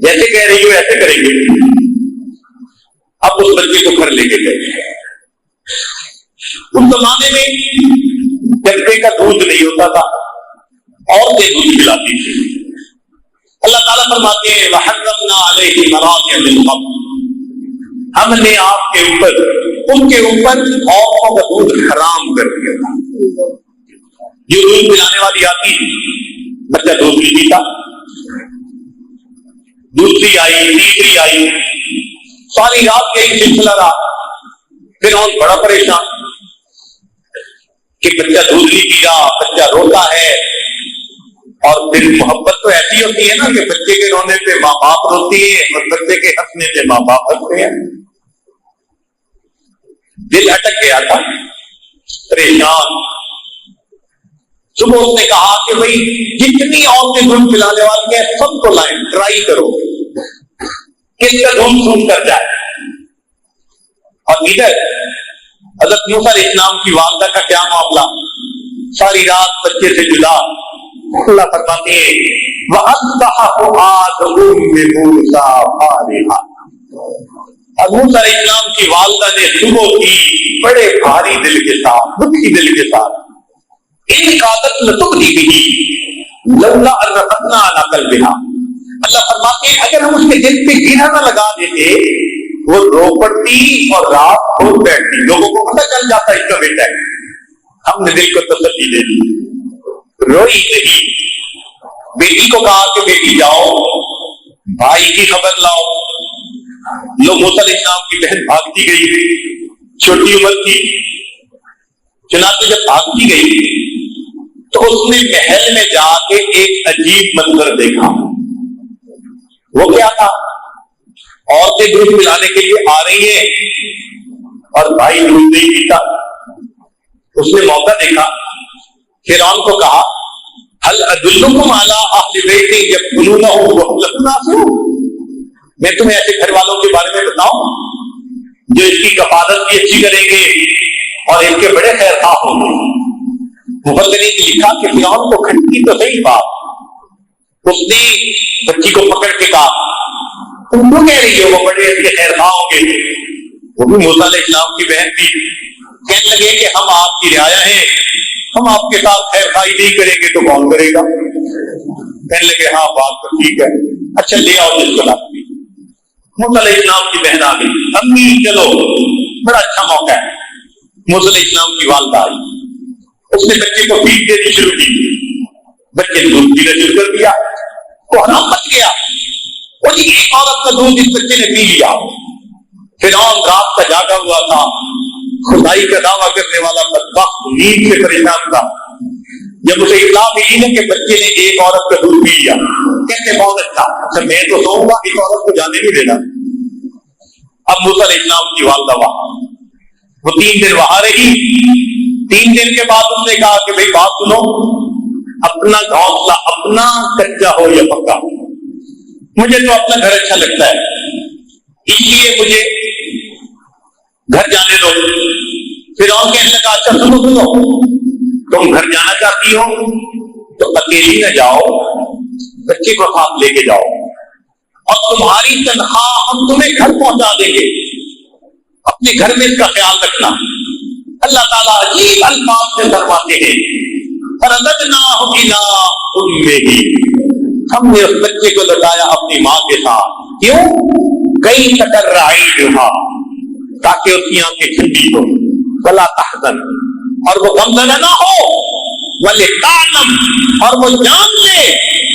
جیسے کہہ رہی ہو ایسے کریں گے. اب اس بچے کو گھر لے کے گئے. اس زمانے میں جگہ کا دودھ نہیں ہوتا تھا، عورتیں دودھ پلاتی تھی. اللہ تعالیٰ فرماتے ہیں وَحَرَّمْنَا عَلَيْهِ مَرَاضِعَ مِنْ قَبْلُ، ہم نے آپ کے اوپر ان کے اوپر عورتوں کا دودھ حرام کر دیا تھا. جو دودھ پلانے والی آتی بچہ دودھ نہیں پیتا. دوسری آئی، تیسری آئی، ساری رات یہی سلسلہ رہا. پھر ہم بڑا پریشان کہ بچہ دودھ نہیں پی رہا، بچہ روتا ہے. اور پھر محبت تو ایسی ہوتی ہے نا کہ بچے کے رونے پہ ماں باپ روتی ہے اور بچے کے ہنسنے پہ ماں باپ ہنستے ہیں. دل اٹک گیا تھا، پریشان. صبح اس نے کہا کہ بھائی جتنی عورتیں دودھ پلانے والی ہیں سب کو لائیں، ٹرائی کرو کس کا دودھ سوٹ کر جائے. اور ادھر حضرت موسیٰ علیہ السلام کی والدہ کا کیا معاملہ، ساری رات بچے سے جدا. اللہ فرماتے ہیں وَأَصْبَحَ فُؤَادُ أُمِّ مُوسَىٰ فَارِغًا، اور موسیٰ علیہ السلام کی والدہ نے صبح کی بڑے بھاری دل کے ساتھ، دکھی دل کے ساتھ ان قادت لتبدی بہ لولا ان ربطنا علی قلبها، اللہ فرماتے ہیں اگر ہم اس کے دل پہ گرہ نہ لگا دیتے وہ رو پڑتی اور رات کھول بیٹھتی، لوگوں کو پتہ چل جاتا اس کا بیٹا ہے. ہم نے دل کو تسلی دے دی، روئی نہیں. بیٹی کو کہا کہ بیٹی جاؤ بھائی کی خبر لاؤ. لوگ موسیٰ علیہ السلام کی بہن بھاگتی گئی، چھوٹی عمر کی. چنانچہ جب بھاگتی گئی تو اس نے محل میں جا کے ایک عجیب منظر دیکھا. وہ کیا تھا، عورتیں دودھ پلانے کے لیے آ رہی ہیں اور بھائی دودھ نہیں پیتا. اس نے موقع دیکھا، فرعون کو کہا هل ادلکم علی اہل بیت یکفلونہ وہم لہ ناصحون، میں تمہیں ایسے گھر والوں کے بارے میں بتاؤں جو اس کی کفالت بھی اچھی کریں گے اور ان کے بڑے خیر خواہ ہوں گے. مفسرین نے لکھا کہ فرعون کو کھٹکی تو صحیح بات، اس نے بچی کو پکڑ کے کہا تم کیوں کہہ رہی ہو وہ بڑے اس کے خیر خواہ ہوں گے. وہ بھی موسیٰ علیہ السلام کی بہن تھی. کہنے لگے کہ ہم آپ کی رعایا ہیں، ہم آپ کے ساتھ خیر خواہی نہیں کریں گے تو کون کرے گا. کہنے لگے ہاں بات تو ٹھیک ہے، اچھا لے آؤ جس کو لاتی. موسیٰ علیہ السلام کی بہن آ گئی، امی چلو بڑا اچھا موقع ہے. موسیٰ علیہ السلام کی والدہ آئی، اس نے بچے کو فیڈ دینی شروع کی، بچے نے دودھ پینا شروع کر دیا، وہ حرام مچ گیا، اور ایک عورت کا دودھ اس بچے نے پی لیا۔ فرعون رات کا جاگا ہوا تھا، خدائی کا دعویٰ کرنے والا بدبخت نیند سے پریشان تھا، جب اسے اطلاع ملی ہے کہ بچے نے ایک عورت کا دودھ پی لیا، کہتے بہت اچھا، میں تو سوؤں گا، اس عورت کو جانے نہیں دینا۔ اب موسیٰ علیہ السلام کی والدہ وہاں، وہ 3 دن وہاں رہی۔ 3 دن کے بعد اس نے کہا کہ بھئی بات سنو، اپنا گھونسلہ اپنا کچا ہو یا پکا، مجھے تو اپنا گھر اچھا لگتا ہے، اس لیے مجھے گھر جانے دو۔ فرعون کہنے لگا اچھا سنو، تم گھر جانا چاہتی ہو تو اکیلی نہ جاؤ، بچے کو ساتھ لے کے جاؤ، اور تمہاری تنخواہ ہم تمہیں گھر پہنچا دیں گے، اپنے گھر میں اس کا خیال رکھنا۔ اللہ تعالیٰ عجیب الفاظ سے فرماتے ہیں فرددناہ الی امہ، ہم نے اس بچے کو لوٹایا اپنی ماں کے ساتھ، کیوں؟ کئی تقر عینھا، تاکہ اس کی آنکھیں ٹھنڈی ہو، ولا تحزن، اور وہ غمزدہ نہ ہو، ولتعلم، اور وہ جان لے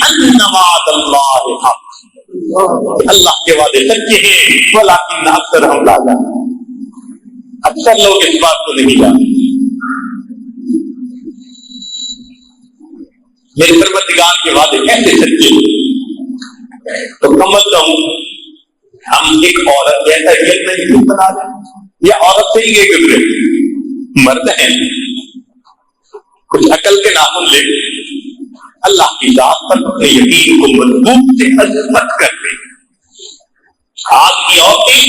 ان وعد اللہ حق، اللہ کے وعدے سچے ہیں، ولکن اکثرهم لا یعلمون، اکثر لوگ اس بات کو نہیں جانتے۔ میرے پروردگار کے وعدے کیسے سچے ہیں؟ تو کم از کم ہم ایک عورت جیسا ریئل بنا دیں، یا عورت سے ہی یہ گزرے، مرد ہیں کچھ عقل کے ناخن لے، اللہ کی ذات پر اپنے یقین کو مضبوط سے عظمت کر دے۔ آج کی عورتیں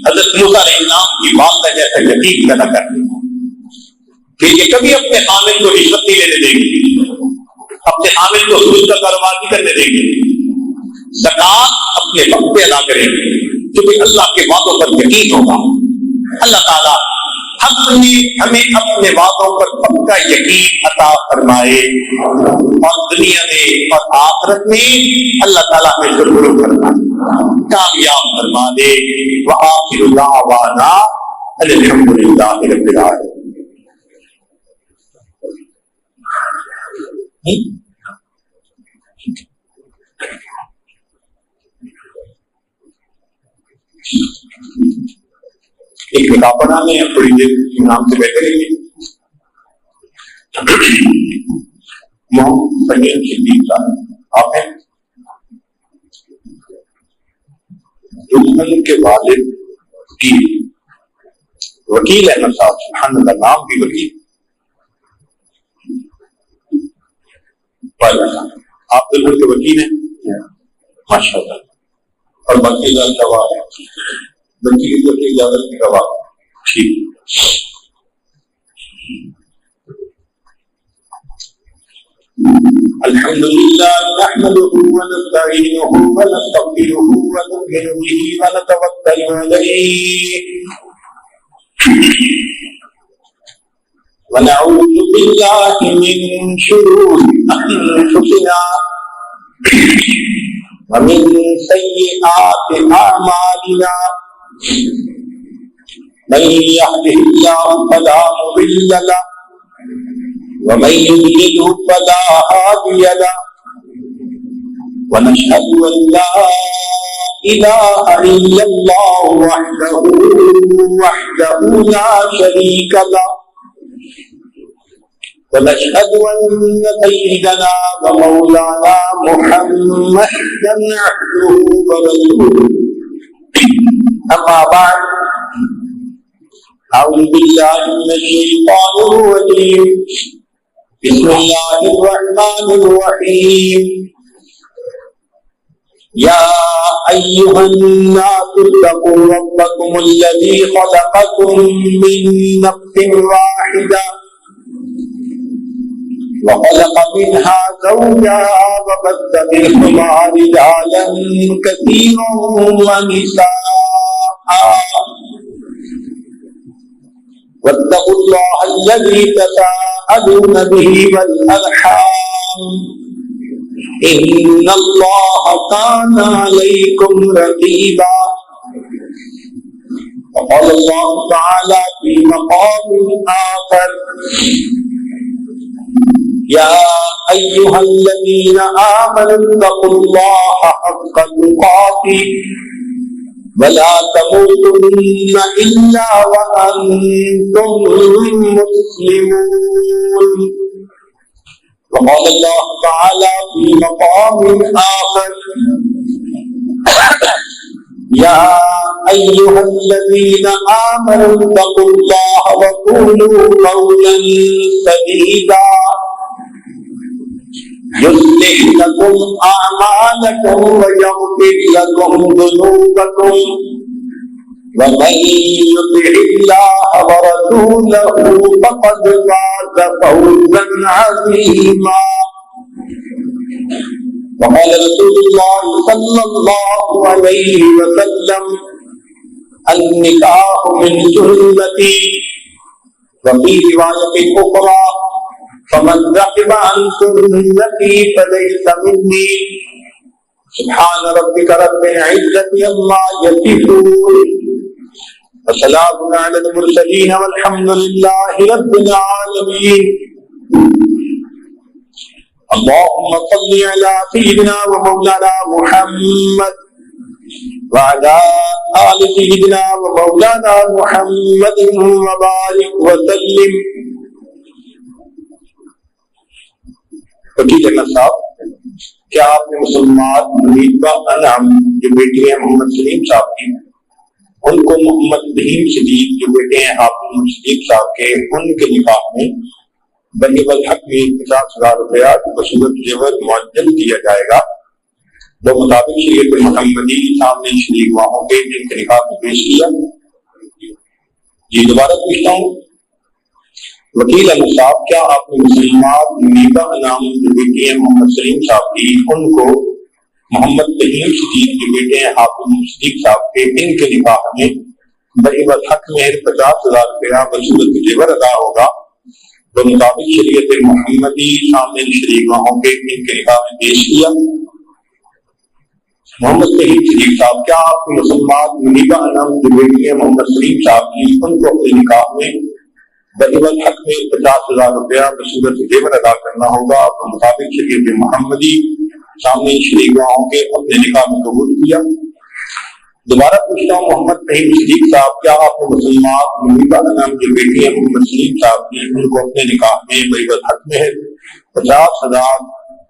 حضرت موسیٰ علیہ السلام کی والدہ جیسا یقین پیدا کر دیں کہ یہ کبھی اپنے خامد کو رشوت نہیں لینے دیں گی، اپنے خامد کو سود کا کاروبار نہیں کرنے دیں گے، زکات اپنے وقت پہ ادا کریں گے، کیونکہ اللہ کے وعدوں پر یقین ہوگا۔ اللہ تعالیٰ ہمیں اپنے وعدوں پر پکا یقین عطا فرمائے، اور دنیا میں اور آخرت میں اللہ تعالیٰ ہمیں ضرور فرمائے، کامیاب فرما دے۔ وآخر دعوانا ان الحمد للہ رب العالمین۔ ایک کتاب پڑھانے ہیں، تھوڑی دیر نام سے بیٹھے رہیں گے۔ محمد سلیم صدیق صاحب آپ ہیں، دشمن کے والد وکیل احمد صاحب، سبحان اللہ، نام بھی وکیل۔ آپ دلہن کے وکیل ہیں ماشاء اللہ، اور باقی گواہ ہے، بچی کی طرف اجازت کی گواہ، ٹھیک۔ الحمد للہ نحمده ونستعینه ونستغفره ونؤمن به ونتوکل علیہ ونعوذ باللہ من شرور انفسنا ومن سیئات اعمالنا، من يهده الله فلا مضل له ومن يضلل فلا هادي له، ونشهد ان لا اله الا الله وحده لا شريك له، ونشهد ان سيدنا ومولانا محمدا عبده ورسوله، اما بعد، اعوذ بالله من الشيطان الرجيم، بسم الله الرحمن الرحيم، يا أيها الناس اتقوا ربكم الذي خلقكم من نفس واحدة وخلق منها زوجها وبث منهما رجالا كثيرا ونساء، واتقوا الله الذي تساءلون به والأرحام إن الله كان عليكم رقيبا، وقال الله تعالى في مقام آخر يا أيها الذين آمنوا اتقوا الله حق تقاته ولا تموتن إلا وأنتم مسلمون وقال الله تعالى في مقام آخر يا أيها الذين آمنوا اتقوا الله وقولوا قولا سديدا يصلح لكم أعمالكم ويغفر لكم ذنوبكم ومن يطع الله ورسوله فقد فاز فوزا عظيما وقال رسول الله صلى الله عليه وسلم النكاح من سنتي وفي رواية أخرى فمن رغب عن سنتي فليس مني سبحان ربك رب العزة عما يصفون وسلام على المرسلين والحمد لله رب العالمين اللهم صل على سيدنا ومولانا محمد وعلى آل سيدنا ومولانا محمد وبارك وسلم. وکیل احمد صاحب، کیا آپ نے مسلمان منیبہ انعم جو بیٹی ہیں محمد سلیم صاحب کی، ان کو محمد رحیم صدیق جو بیٹے ہیں حافظ صدیق صاحب کے، ان کے نکاح میں بنی الحق میں 50,000 روپیہ بصورت زیور معجل دیا جائے گا؟ وہ مطابق شریعت محمدی سامنے شریک ماہوں کے جن کے نکاح میں پیش کیا. جی دوبارہ پوچھتا ہوں، وکیل احمد صاحب، کیا آپ نے مسلمان منیبہ انعام جو بیٹی ہیں محمد سلیم صاحب کی، ان کو محمد رحیم صدیق جو بیٹے ہیں حافظ صدیق صاحب کے، ان کے نکاح میں بنی الحق میں 50,000 روپیہ بصورت زیور ادا ہوگا؟ وہ مطابق شریعت محمدی سامنے شریک ماہوں کے ان کے نکاح میں پیش کیا. محمد رحیم صدیق صاحب، کیا آپ کے مسلمان منیبہ انعام جو بیٹی ہیں محمد سلیم صاحب کی، ان کو اپنے نکاح میں بنی الحق میں 50,000 روپیہ بصورت زیور ادا کرنا ہوگا؟ وہ مطابق شریعت محمدی سامنے شریک ماہوں کے اپنے نکاح میں قبول کیا. دوبارہ پوچھتا ہوں، محمد رحیم صدیق صاحب، کیا آپ کو مسلمان منیبہ انعام جو بیٹی ہیں محمد سلیم صاحب کی، ان کو اپنے نکاح میں بنی الحق میں 50,000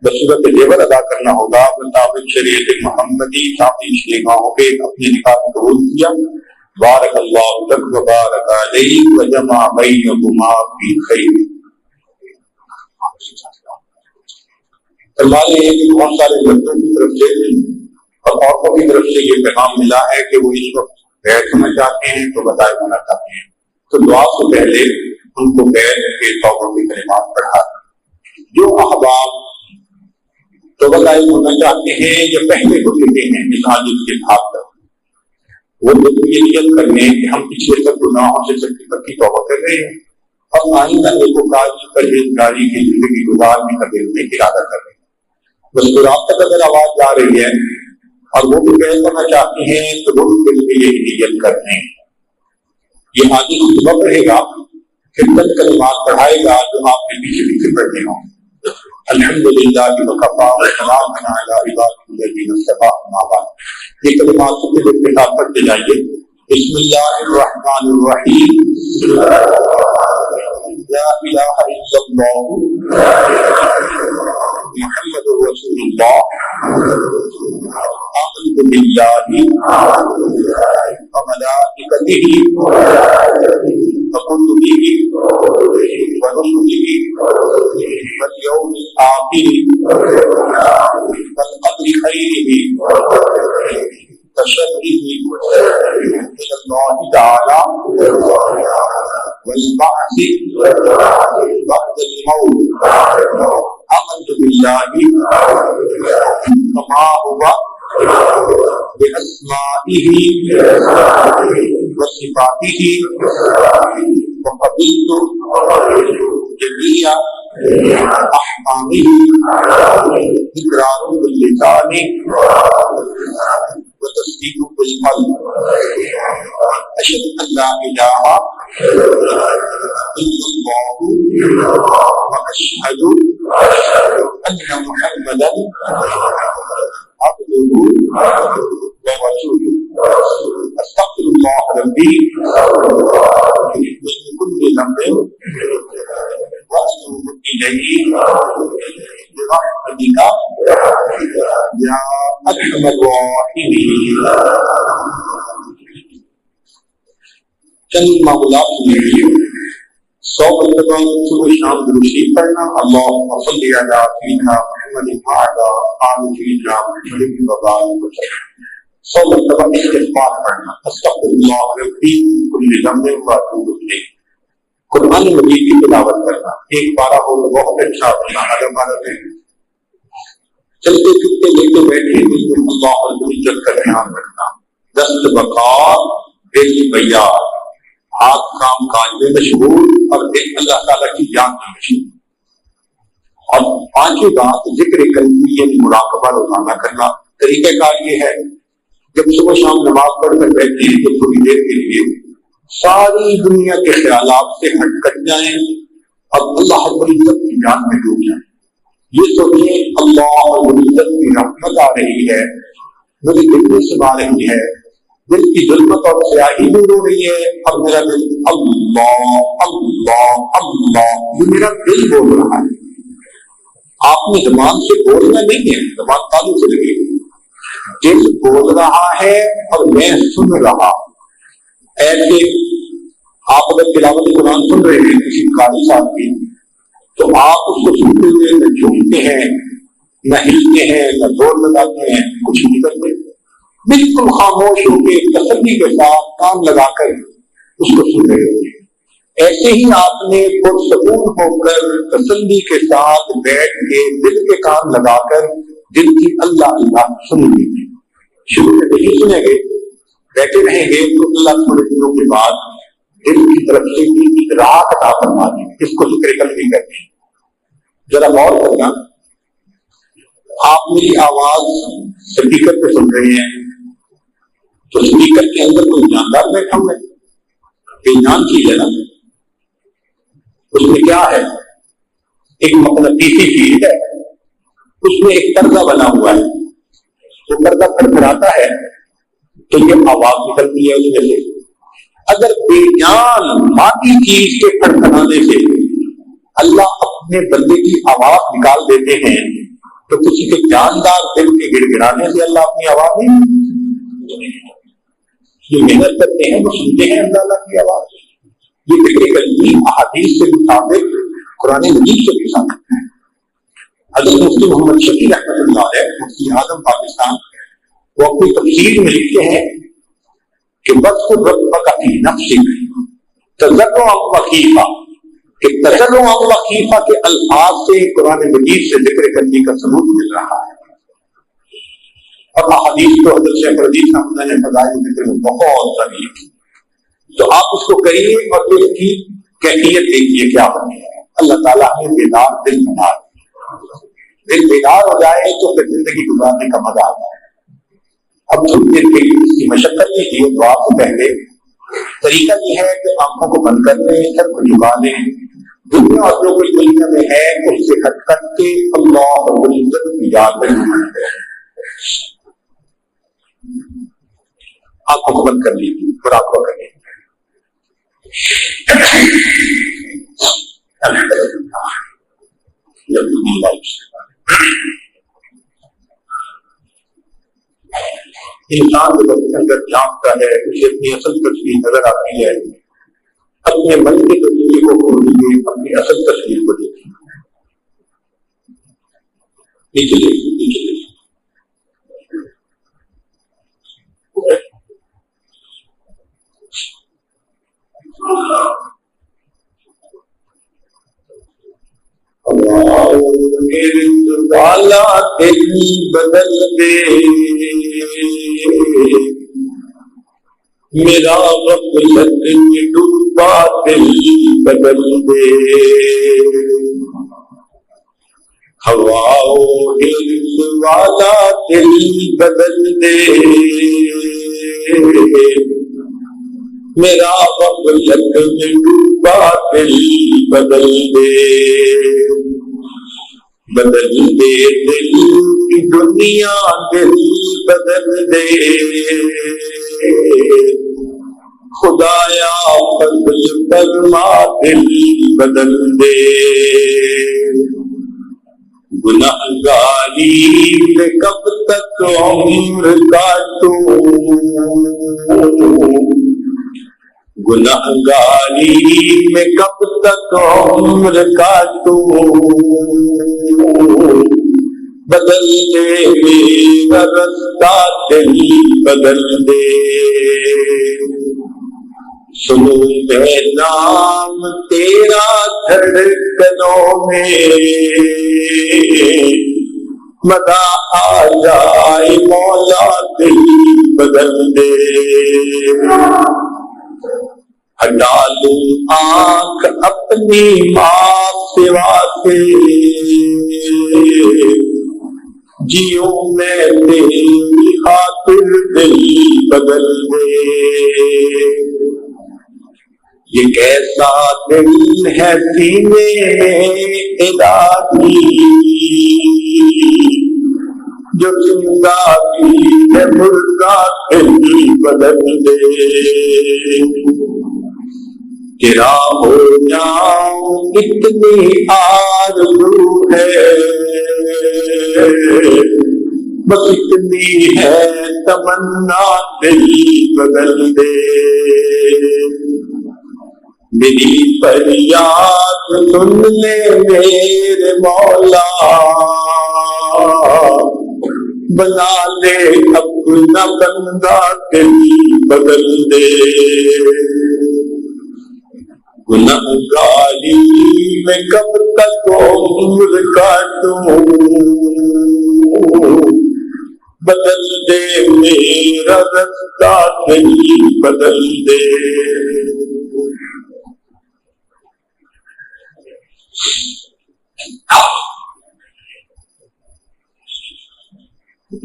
بصورت زیور ادا کرنا ہوگا؟ مطابق شریعت محمدی سامنے شریک ماہوں کے اپنے نکاح میں قبول کیا. بارک اللہ لک و بارک علیک وجمع بینکما فی خیر. فرماتے ہیں کہ بہت سارے مردوں کی طرف سے اور عورتوں کی طرف سے یہ پیغام ملا ہے کہ وہ اس وقت بیعت ہونا چاہتے ہیں تو بدائے ہونا چاہتے ہیں، تو دعا سے پہلے ان کو بیعت کے توبہ کی کلمات پڑھا. جو احباب تو بدائے ہونا چاہتے ہیں یا پہلے ہو چکے ہیں اس حاجت کے ساتھ، وہ یہ نیت کر لیں کہ ہم پچھلے سب گناہوں سے سچی پکی توبہ کر رہے ہیں اور آئندہ نیکوکاری پرہیزگاری کی زندگی گزارنے کا دل میں ارادہ کر رہے ہیں. مذکورات تک اگر آواز جا رہی ہے اور وہ بھی بیعت کرنا چاہتے ہیں تو وہ بھی دل میں یہی نیت کر رہے ہیں. یہ حاجت سبب رہے گا، خدمت کلمات پڑھائے گا جو آپ کے پیچھے پیچھے پڑھنے ہوں. الحمدللہ وکفی وسلام علی عبادہ الذین اصطفی. اما بعد، یہ کلمات سب کے ساتھ پڑھتے جائیے. بسم اللہ الرحمن الرحیم. لا الہ الا اللہ محمد رسول اللہ. آمنت باللہ وملائکتہ وکتبہ ورسلہ والیوم الآخر والقدر خیرہ وشرہ من اللہ تعالی والبعث بعد الموت. آمنت باللہ کما هو بأسمائه وصفاته وقبلت جميع أحكامه إقرار باللسان وتصديق بالقلب. اشهد ان لا اله الا الله واشهد ان محمدا عبده ورسوله استغفر الله ربي من كل ذنب واتوب اليه برحمتك يا ارحم الراحمين. چند معمولات میں 100 مرتبہ صبح شام درود شریف پڑھنا، اللہم صلی علی سیدنا محمد وعلی آل سیدنا محمد وبارک وسلم. 100 مرتبہ استغفار پڑھنا، استغفر اللہ ربی من کل ذنب واتوب الیہ. قرآن مجید کی تلاوت کرنا، ایک پارہ ہو تو بہت اچھا ہونا. اگر ہمارا چلتے پھرتے لیتے بیٹھے اللہ رب العزت کا دھیان رکھنا. دست بکار دل بیار، ہاتھ کام کاج میں مشغول اور دل اللہ تعالیٰ کی یاد میں مشغول. اور پانچویں بات ذکر قلبی یعنی مراقبہ روزانہ کرنا. طریقہ کار یہ ہے جب صبح شام نماز پڑھ کر بیٹھے تو تھوڑی دیر کے لیے ساری دنیا کے خیالات سے ہٹ کٹ جائیں اور اللہ رب العزت کی یاد میں ڈوب جائیں. یہ سوچیں اللہ رب العزت کی رحمت آ رہی ہے، میری دل میں سما رہی ہے، دل کی ظلمت اور سیاہی دور ہو رہی ہے اور میرا دل اللہ اللہ اللہ یہ میرا دل بول رہا ہے. آپ نے زبان سے بولنا نہیں ہے، زبان تالو سے لگی، دل بول رہا ہے اور میں سن رہا. ایسے آپ اگر تلاوت قرآن سن رہے ہیں کسی قاری صاحب کی تو آپ اس کو سنتے ہوئے نہ جھومتے ہیں نہ ہلتے ہیں نہ زور لگاتے ہیں، کچھ نہیں کرتے، بالکل خاموش ہو کے تسلی کے ساتھ کان لگا کر اس کو سن رہے ہوتے ہیں. ایسے ہی آپ نے پرسکون ہو کر تسلی کے ساتھ بیٹھ کے دل کے کان لگا کر دل کی اللہ اللہ سن لی. شروع میں نہیں سنیں گے، بیٹھے رہیں گے تو اللہ تھوڑے دنوں کے بعد دل کی طرف سے ادراک عطا فرما دیں. اس کو ذکر قلبی کہتے ہیں. ذرا غور کرنا، آپ میری آواز اسپیکر پہ سن رہے ہیں تو اسپیکر کے اندر کوئی جاندار بیٹھا ہوا ہے، بے جان چیز ہے نا. اس میں کیا ہے؟ ایک مقناطیسی فیلڈ ہے، اس میں ایک پردہ بنا ہوا ہے. وہ پردہ کھڑکھڑاتا ہے تو یہ آواز نکلتی ہے اس میں سے. اگر بے جان مادی چیز کے کھڑکھڑانے سے اللہ اپنے بندے کی آواز نکال دیتے ہیں تو کسی کے جاندار دل کے گڑ گڑانے سے اللہ اپنی آواز نہیں. یہ محنت کرتے ہیں وہ سنتے ہیں اللہ کی آواز. یہ ذکر قلبی احادیث سے مطابق قرآن مجید سے بھی ثابت ہے. حضرت مفتی محمد شفیع رحمۃ اللہ علیہ مفتی اعظم پاکستان وہ اپنی تفسیر میں لکھتے ہیں کہ بس ربک فی نفسک تضرعا وخیفا، کہ تضرعا وخیفا کے الفاظ سے قرآن مجید سے ذکر قلبی کا ثبوت مل رہا ہے. اور احادیث تو حضرت شیخ رضی صاحب نے فضائل ذکر میں بہت ساری لکھی. تو آپ اس کو کریے اور اس کی کیفیت دیکھیے کیا ہوتی ہے. اللہ تعالیٰ نے بیدار دل بنا دیا. دل بیدار ہو جائے تو پھر زندگی گزارنے کا مزہ آتا ہے. اب تھوڑی دیر کے لیے اس کی مشقت لیجیے. دعا سے پہلے طریقہ یہ ہے کہ آنکھوں کو بند کر لیں، سب کو جھکا لیں. دنیا اور جو کوئی دنیا میں ہے اس سے ہٹ کر کے اللہ رب العزت کی یاد میں آنکھوں کو بند کر لیجیے، مراقبہ کریں. انسان جو اپنے اندر جانتا ہے اسے اپنی اصل تصویر نظر آتی ہے. اپنے من کے تصویر کو کھولیے، اپنی اصل تصویر کو دیکھیے. نیچے دیکھیے، نیچے دیکھیے. والا دل بدل دے میرا غفلت میں ڈوبا دل بدل دے. ہوا ہرس والا دل بدل دے میرا غفلت میں ڈوبا دل بدل دے، بدل دے دل کی دنیا، دل بدل دے خدایا فضل فرما، دل بدل دے گنہگاری میں کب تک عمر کاٹوں، گنہگاری میں کب تک عمر کاٹوں، بدل دے میرا رستہ، دل بدل دے سنو میں نام تیرا دھڑکنوں میں، مدا آ جائے مولا، دل بدل دے ہٹا لوں آنکھ اپنی ماں سوا سے، جیوں میں تیری خاطر، دل بدل دے یہ کیسا دل ہے سینے میں الہی، جو زندہ بھی ہے مردہ، دل بدل دے تیرا ہو جاؤں اتنی آرزو ہے، بس اتنی ہے تمنا، دل بدل دے میری فریاد سن لے میرے مولا، بنا لے اپنا بندہ، دل بدل دے گنہگاری میں کب تک عمر کاٹوں، بدل دے میرا رستہ، دل بدل دے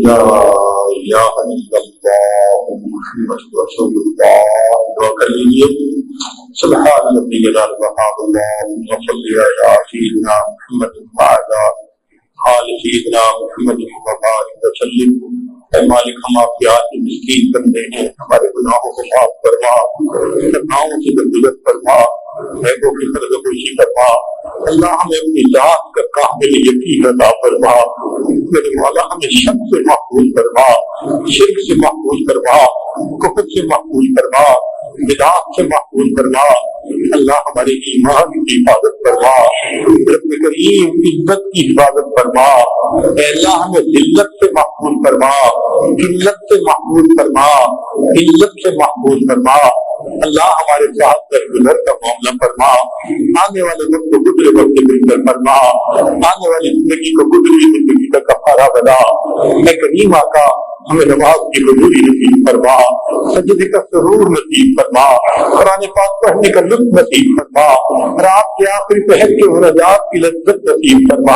لا الہ الا اللہ محمد رسول اللہ۔ دعا کر لیجیے سبحان ربی العظیم، اللہم صلی علی سیدنا محمد وعلی آل سیدنا محمد وبارک وسلم۔ اے مالک، ہم آپ کے ہاتھ میں مسکین بندے ہیں، ہمارے گناہوں کو معاف فرما، گناہوں سے درگزر فرما، عیبوں کی سرزنشی فرما، اللہ ہمیں اپنی ذات کا کامل یقین عطا فرما، میرے مولا ہمیں شک سے محفوظ فرما، شرک سے محفوظ فرما، کفر سے محفوظ فرما، بدعات سے محفوظ فرما، اللہ ہمارے ایمان کی حفاظت فرما، رب کریم عزت کی حفاظت فرما، اے اللہ ہمیں ذلت سے محفوظ فرما، قلت سے محفوظ فرما، عزت سے محفوظ فرما، اللہ ہمارے ساتھ درگزر کا معاملہ فرما، آنے والے وقت کو گزرے وقت کے بہتر فرما، آنے والی زندگی کو گزری زندگی کا کفارہ بنا، اے کریم آقا ہمیں نماز کی قبولی نصیب فرما، سجدے کا سرور نصیب فرما، قرآن پاک پڑھنے کا لطف نصیب فرما، رات کے آخری پہر کے مناجات کی لذت نصیب فرما،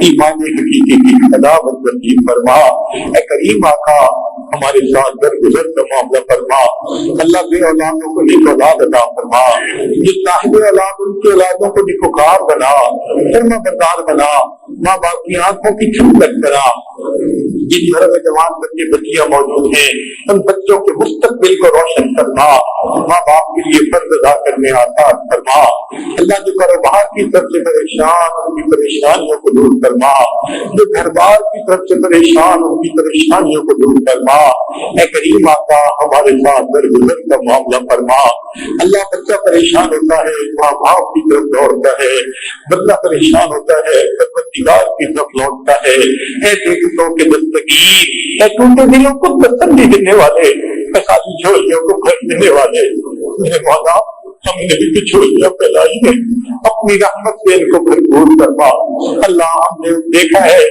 ایمان حقیقی کی عداوت نصیب فرما، اے کریم آقا ہمارے ساتھ درگزر کا معاملہ فرما، اللہ بے اولادوں کو نیک اولاد عطا فرما، جس صاحب اولاد ان کی اولادوں کو نیکوکار بنا، فرما بردار بنا، ماں باپ کی آنکھوں کی ٹھنڈک بنا، جن گھر میں جوان بچے بچیاں موجود ہیں ان بچوں کے مستقبل کو روشن کرنا، ماں باپ کے لیے فرض ادا کرنے آسان فرما، اللہ جو کاروبار کی طرف سے پریشان ان کی پریشانیوں کو دور فرما، جو گھر بار کی طرف سے پریشان ان کی پریشانیوں کو دور فرما، اے کریم آقا ہمارے ساتھ درگزر کا معاملہ فرما، اللہ بچہ پریشان ہوتا ہے ماں باپ کی طرف دوڑتا ہے، بندہ پریشان ہوتا ہے پروردگار کی طرف لوٹتا ہے، اے دیکھتوں کے دستگیر، اے ٹوٹے دلوں کو تسلی دینے والے، اے خالی جھولیوں کو بھر دینے والے، میرے مولا ہم نے بھی کچھ جھولیاں پھیلائی ہیں، اپنی رحمت سے ان کو بھرپور فرما، اللہ ہم نے دیکھا ہے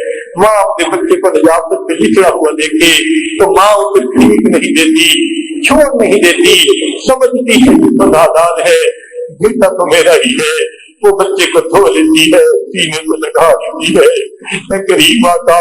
ماں اپنے بچے کو نجاست پہ لکھا ہوا دیکھے تو ماں اسے ٹھیک نہیں دیتی، چھوڑ نہیں دیتی، سمجھتی ہے کہ تو نادان ہے، بیٹا تو میرا ہی ہے، وہ بچے کو دھو لیتی ہے، سینے کو لگا دیتی ہے، اے کریم آقا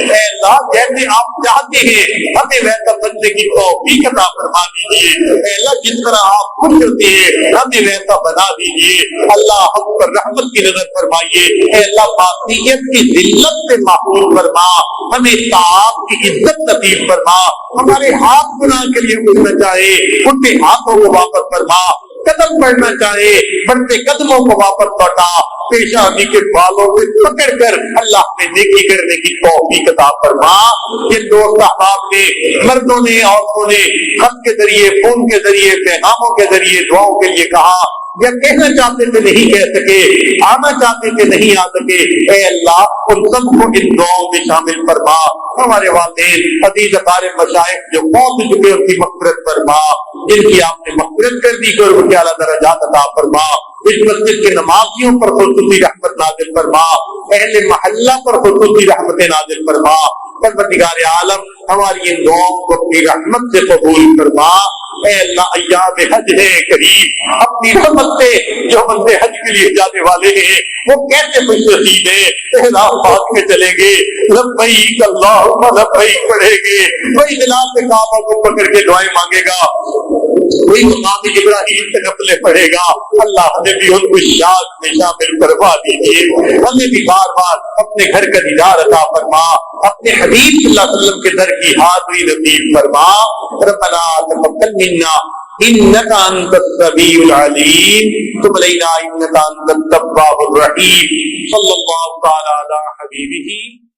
اے اللہ جیسے آپ چاہتے ہیں ہمیں ویسا بننے کی توفیق عطا فرما دیجیے۔ اے اللہ جس طرح آپ خوش ہوتے ہیں ہمیں ویسا بنا دیجیے۔ اللہ ہم پر رحمت کی نظر فرمائیے۔ اے اللہ معصیت کی ذلت سے محفوظ فرما، ہمیں طاعت کی عزت نصیب فرما، ہمارے ہاتھ گناہ کے لیے اٹھنا چاہے ان کے ہاتھوں کو واپس فرما، قدم بڑھنا چاہے بڑھتے قدموں کو واپس لوٹا، پیشانی کے بالوں کو پکڑ کر اللہ میں نیکی کرنے کی توفیق عطا فرما۔ یہ دوست احباب نے، مردوں نے، عورتوں نے خط کے ذریعے، فون کے ذریعے، پیغاموں کے ذریعے دعاؤں کے لیے کہا، یا کہنا چاہتے تھے نہیں کہہ سکے، آنا چاہتے تھے نہیں آ سکے، اے اللہ ان سب کو ان دعاؤں میں شامل فرما۔ ہمارے والدین عزیز اقارب مشائخ جو پہنچ چکے ان کی مغفرت فرما، جن کی آپ نے مغفرت کر دی اور ان کے اعلیٰ درجات عطا فرما۔ اس مسجد کے نمازیوں پر خصوصی رحمت نازل فرما، اہل محلہ پر خصوصی رحمت نازل فرما۔ پروردگار عالم ہماری ان دعاؤں کو اپنی رحمت سے قبول فرما۔ اے اللہ ایام حج ہے قریب، اپنی رحمت سے جو بندے حج کے لیے جانے والے ہیں وہ کیسے خوش نصیب ہیں، احرام باندھ کے چلیں گے، لبیک اللہم لبیک پڑھیں گے، کوئی خلاف کعبہ کو پکڑ کے دعائیں مانگے گا، کوئی مقام ابراہیم سے نفلیں پڑھے گا۔ اللہ ہمیں بھی ان کو یاد میں شامل کروا دیجیے، ہمیں بھی بار بار اپنے گھر کا دیدار عطا فرما، اپنے حبیب صلی اللہ علیہ وسلم کے در کی حاضری نصیب فرما۔ ربنا تقبل منا انك انت السميع العليم تب علينا انك انت التواب الرحيم صلى الله تعالى على حبيبه